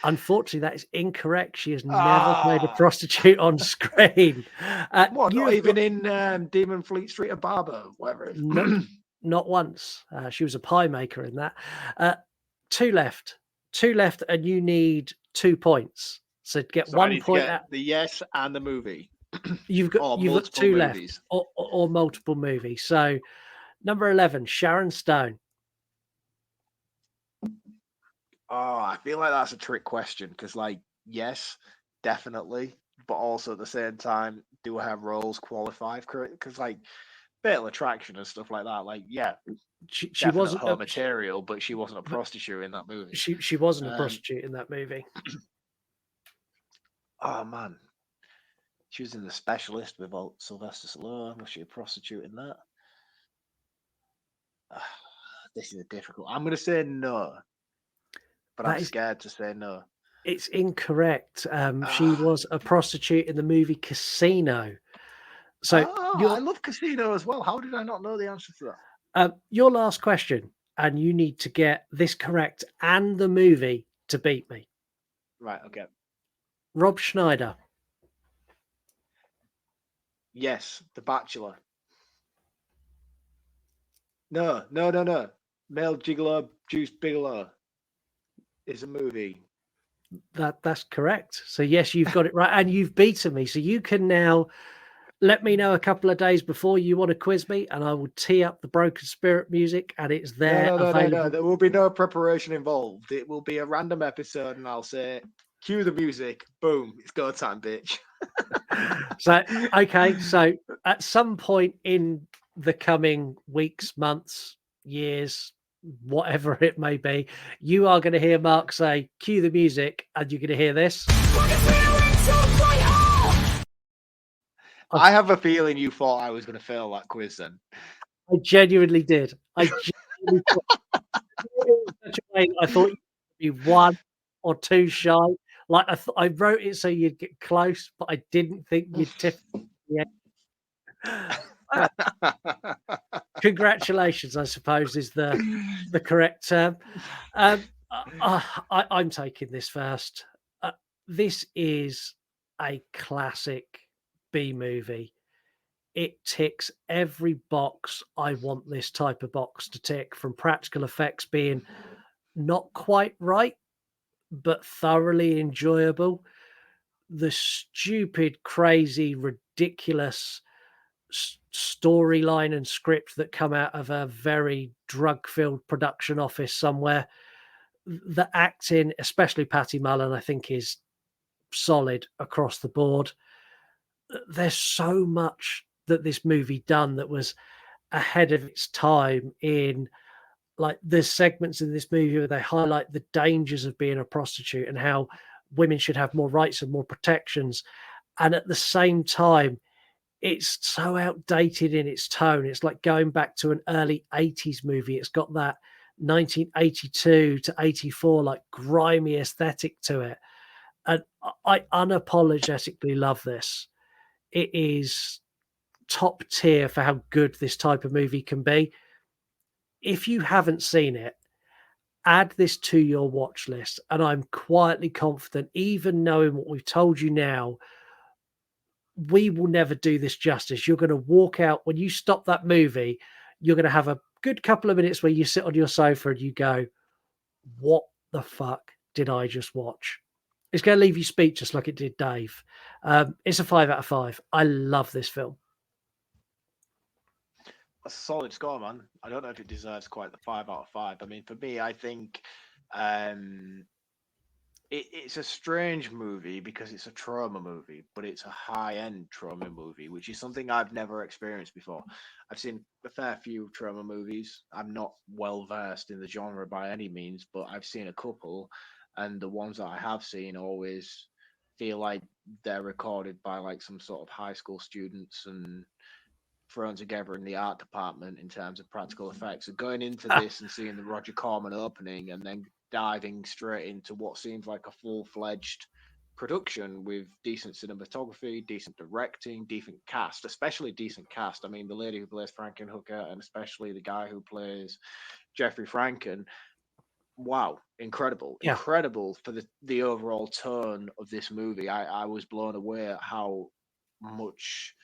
Unfortunately, that is incorrect. She has never played a prostitute on screen. What, not even in Demon Fleet Street of Barber, whatever it is? Not once. She was a pie maker in that. 2 left, and you need 2 points. So get 1 point at the yes and the movie. You've got 2 left, or multiple movies. So number 11, Sharon Stone. Oh, I feel like that's a trick question because, like, yes, definitely, but also at the same time, do I have roles qualified? Because, like, Fatal Attraction and stuff like that, like, yeah, she wasn't her material, but she wasn't a prostitute in that movie. She wasn't a prostitute in that movie. Oh man, she was in The Specialist with Sylvester Stallone. Was she a prostitute in that? This is a difficult. I'm going to say no. But I'm scared to say no. It's incorrect. She was a prostitute in the movie Casino. So I love Casino as well. How did I not know the answer to that? Your last question, and you need to get this correct and the movie to beat me. Right, okay. Rob Schneider. Yes, The Bachelor. No. Male Gigolo, Juice Bigelow is a movie. That's correct. So yes, you've got it right, and you've beaten me. So you can now let me know a couple of days before you want to quiz me, and I will tee up the Broken Spirit music, and it's there available. No. There will be no preparation involved. It will be a random episode, and I'll say, cue the music. Boom, it's go time, bitch. So at some point in the coming weeks, months, years, whatever it may be, you are going to hear Mark say, cue the music, and you're going to hear this. I have a feeling you thought I was going to fail that quiz then. I genuinely did. I thought you'd be 1 or 2 shy. Like I wrote it so you'd get close, but I didn't think you'd tip. Congratulations, I suppose, is the correct term. I'm taking this first. This is a classic B movie. It ticks every box I want this type of box to tick, from practical effects being not quite right, but thoroughly enjoyable. The stupid, crazy, ridiculous storyline and script that come out of a very drug-filled production office somewhere. The acting, especially Patty Mullen, I think is solid across the board. There's so much that this movie done that was ahead of its time. In like there's segments in this movie where they highlight the dangers of being a prostitute and how women should have more rights and more protections. And at the same time, it's so outdated in its tone. It's like going back to an early 80s movie. It's got that 1982 to 84, like grimy aesthetic to it. And I unapologetically love this. It is top tier for how good this type of movie can be. If you haven't seen it, add this to your watch list. And I'm quietly confident, even knowing what we've told you now, we will never do this justice. You're going to walk out when you stop that movie. You're going to have a good couple of minutes where you sit on your sofa and you go, what the fuck did I just watch? It's going to leave you speechless like it did Dave. It's a 5 out of 5. I love this film. A solid score, man. I don't know if it deserves quite the 5 out of 5. I mean, for me, I think it's a strange movie because it's a trauma movie, but it's a high-end trauma movie, which is something I've never experienced before. I've seen a fair few trauma movies. I'm not well-versed in the genre by any means, but I've seen a couple, and the ones that I have seen always feel like they're recorded by like some sort of high school students and thrown together in the art department in terms of practical effects. So going into this and seeing the Roger Corman opening and then diving straight into what seems like a full-fledged production with decent cinematography, decent directing, decent cast, especially decent cast. I mean, the lady who plays Frankenhooker and especially the guy who plays Jeffrey Franken. Wow, incredible. Yeah. Incredible for the overall tone of this movie. I was blown away at how much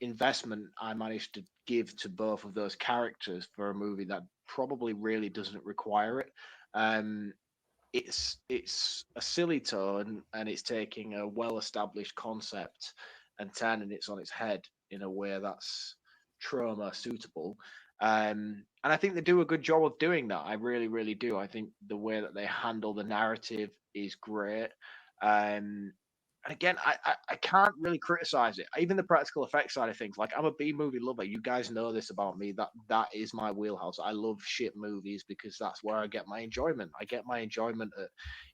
investment I managed to give to both of those characters for a movie that probably really doesn't require it. It's a silly tone and it's taking a well-established concept and turning it on its head in a way that's trauma suitable. And I think they do a good job of doing that. I really, really do. I think the way that they handle the narrative is great. And again, I can't really criticize it. Even the practical effects side of things. Like, I'm a B movie lover. You guys know this about me. That is my wheelhouse. I love shit movies because that's where I get my enjoyment. I get my enjoyment at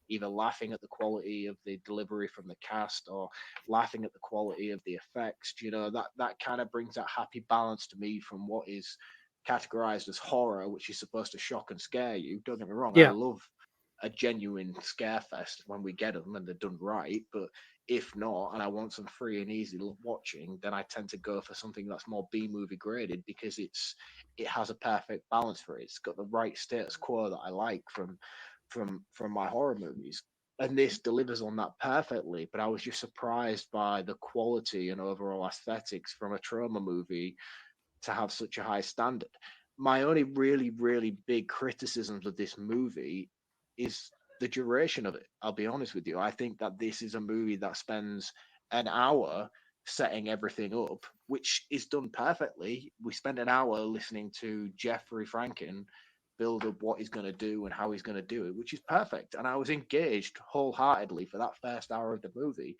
either laughing at the quality of the delivery from the cast or laughing at the quality of the effects. You know, that kind of brings that happy balance to me from what is categorized as horror, which is supposed to shock and scare you. Don't get me wrong. I Yeah. love a genuine scare fest when we get them and they're done right. But if not, and I want some free and easy watching, then I tend to go for something that's more B movie graded because it has a perfect balance for it. It's got the right status quo that I like from my horror movies. And this delivers on that perfectly. But I was just surprised by the quality and overall aesthetics from a trauma movie to have such a high standard. My only really, really big criticisms of this movie is the duration of it. I'll be honest with you. I think that this is a movie that spends an hour setting everything up, which is done perfectly. We spend an hour listening to Jeffrey Franken build up what he's going to do and how he's going to do it, which is perfect. And I was engaged wholeheartedly for that first hour of the movie.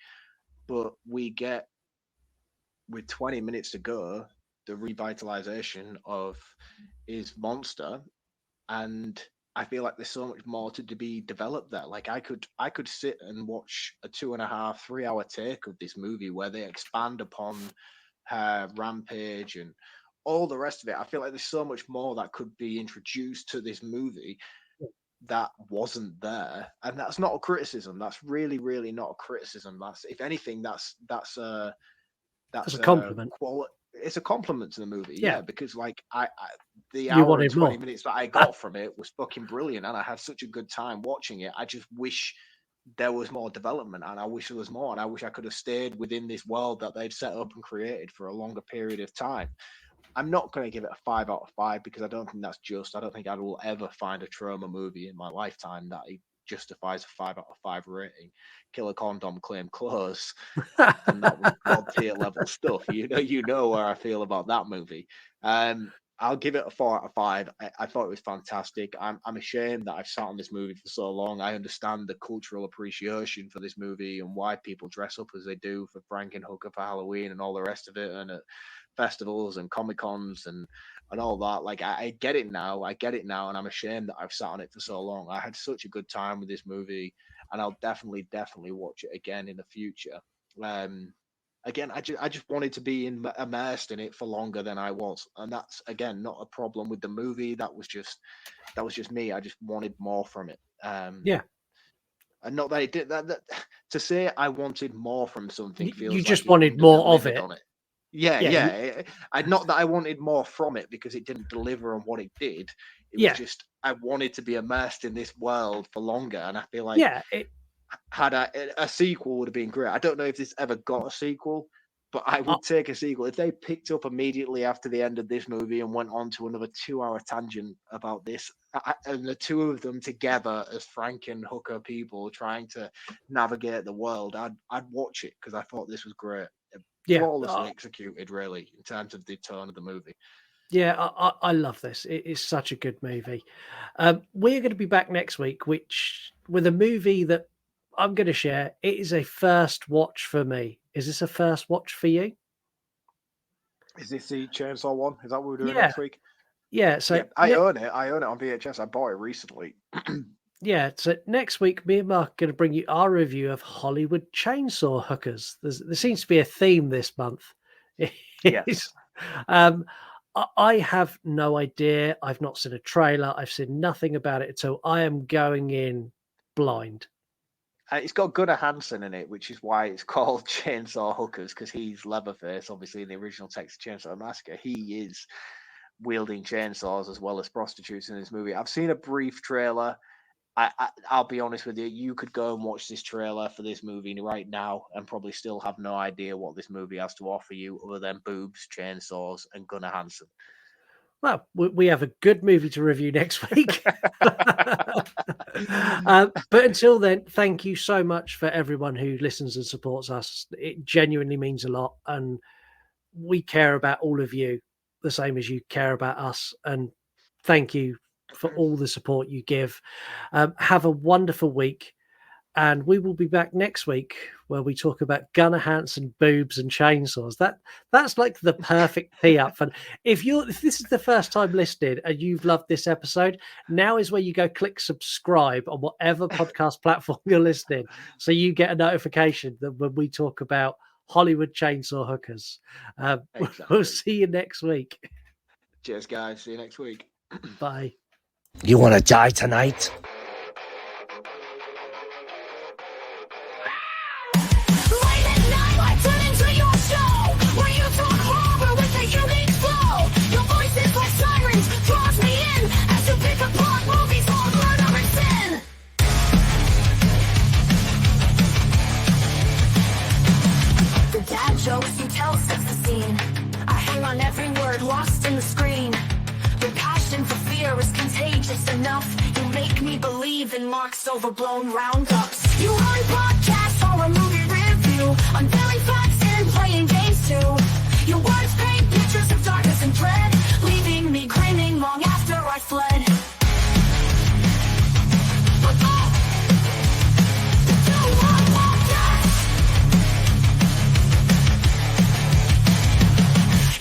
But we get, with 20 minutes to go, the revitalization of his monster, and I feel like there's so much more to be developed there. Like I could sit and watch a 2.5, 3 hour take of this movie where they expand upon her rampage and all the rest of it. I feel like there's so much more that could be introduced to this movie that wasn't there, and that's not a criticism. That's really, really not a criticism. That's, if anything, that's a compliment. It's a compliment to the movie, Yeah. because like the You hour and wanted 20 more. minutes that I got from it was fucking brilliant, and I had such a good time watching it. I just wish there was more development, and I wish there was more, and I wish I could have stayed within this world that they've set up and created for a longer period of time. I'm not going to give it a 5 out of 5 because I don't think that's just. I don't think I will ever find a trauma movie in my lifetime that justifies a 5 out of 5 rating. Killer Condom claim close, and that was god tier level stuff. You know where I feel about that movie. I'll give it a 4 out of 5. I thought it was fantastic. I'm ashamed that I've sat on this movie for so long. I understand the cultural appreciation for this movie and why people dress up as they do for Frankenhooker for Halloween and all the rest of it, and at festivals and Comic Cons and all that. Like I get it now. And I'm ashamed that I've sat on it for so long. I had such a good time with this movie, and I'll definitely watch it again in the future. Again, I just wanted to be immersed in it for longer than I was, and that's again not a problem with the movie. That was just me. I just wanted more from it. Yeah. And not that it did that. To say I wanted more from something feels You like just it wanted more of underdelivered it. on it. Yeah. Not that I wanted more from it because it didn't deliver on what it did. It was just I wanted to be immersed in this world for longer, and I feel like had a sequel would have been great. I don't know if this ever got a sequel, but I would take a sequel if they picked up immediately after the end of this movie and went on to another 2-hour tangent about this, and the two of them together as Frankenhooker people trying to navigate the world. I'd watch it because I thought this was great. Flawlessly executed, really, in terms of the tone of the movie. Yeah, I love this. It is such a good movie. We're going to be back next week, with a movie that I'm going to share. It is a first watch for me. Is this a first watch for you? Is this the Chainsaw one? Is that what we're doing next week? Yeah. So I own it. I own it on VHS. I bought it recently. Yeah. So next week, me and Mark are going to bring you our review of Hollywood Chainsaw Hookers. There seems to be a theme this month. Yes. I have no idea. I've not seen a trailer. I've seen nothing about it at all. I am going in blind. It's got Gunnar Hansen in it, which is why it's called Chainsaw Hookers, because he's Leatherface, obviously, in the original Texas Chainsaw Massacre. He is wielding chainsaws as well as prostitutes in this movie. I've seen a brief trailer. I'll be honest with you. You could go and watch this trailer for this movie right now and probably still have no idea what this movie has to offer you other than boobs, chainsaws, and Gunnar Hansen. Well, we have a good movie to review next week. But until then, thank you so much for everyone who listens and supports us. It genuinely means a lot. And we care about all of you the same as you care about us. And thank you for all the support you give. Have a wonderful week. And we will be back next week where we talk about Gunnar Hansen, boobs, and chainsaws. That's like the perfect tee up fun. If this is the first time listening and you've loved this episode, now is where you go click subscribe on whatever podcast platform you're listening, so you get a notification that when we talk about Hollywood Chainsaw Hookers. Exactly. We'll see you next week. Cheers, guys. See you next week. Bye. You want to die tonight? Jokes you tell sets the scene. I hang on every word lost in the screen. Your passion for fear is contagious enough. You make me believe in Mark's overblown roundups. You run podcasts or a movie review, unveiling facts and playing games too. Your words paint pictures of darkness and dread, leaving me grinning long after I fled.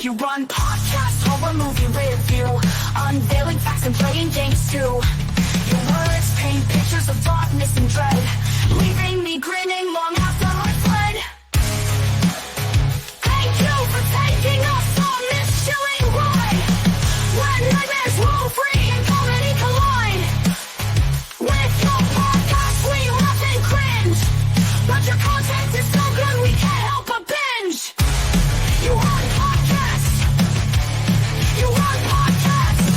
You run podcasts, horror movie review, unveiling facts and playing games too. Your words paint pictures of darkness and dread, leaving me grinning long after I fled. Thank you for taking us on this chilling ride, when nightmares roll free and comedy collide. With your podcast we laugh and cringe, but your content is so good we can't help but binge. You run podcasts. You run podcasts.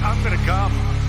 I'm gonna come.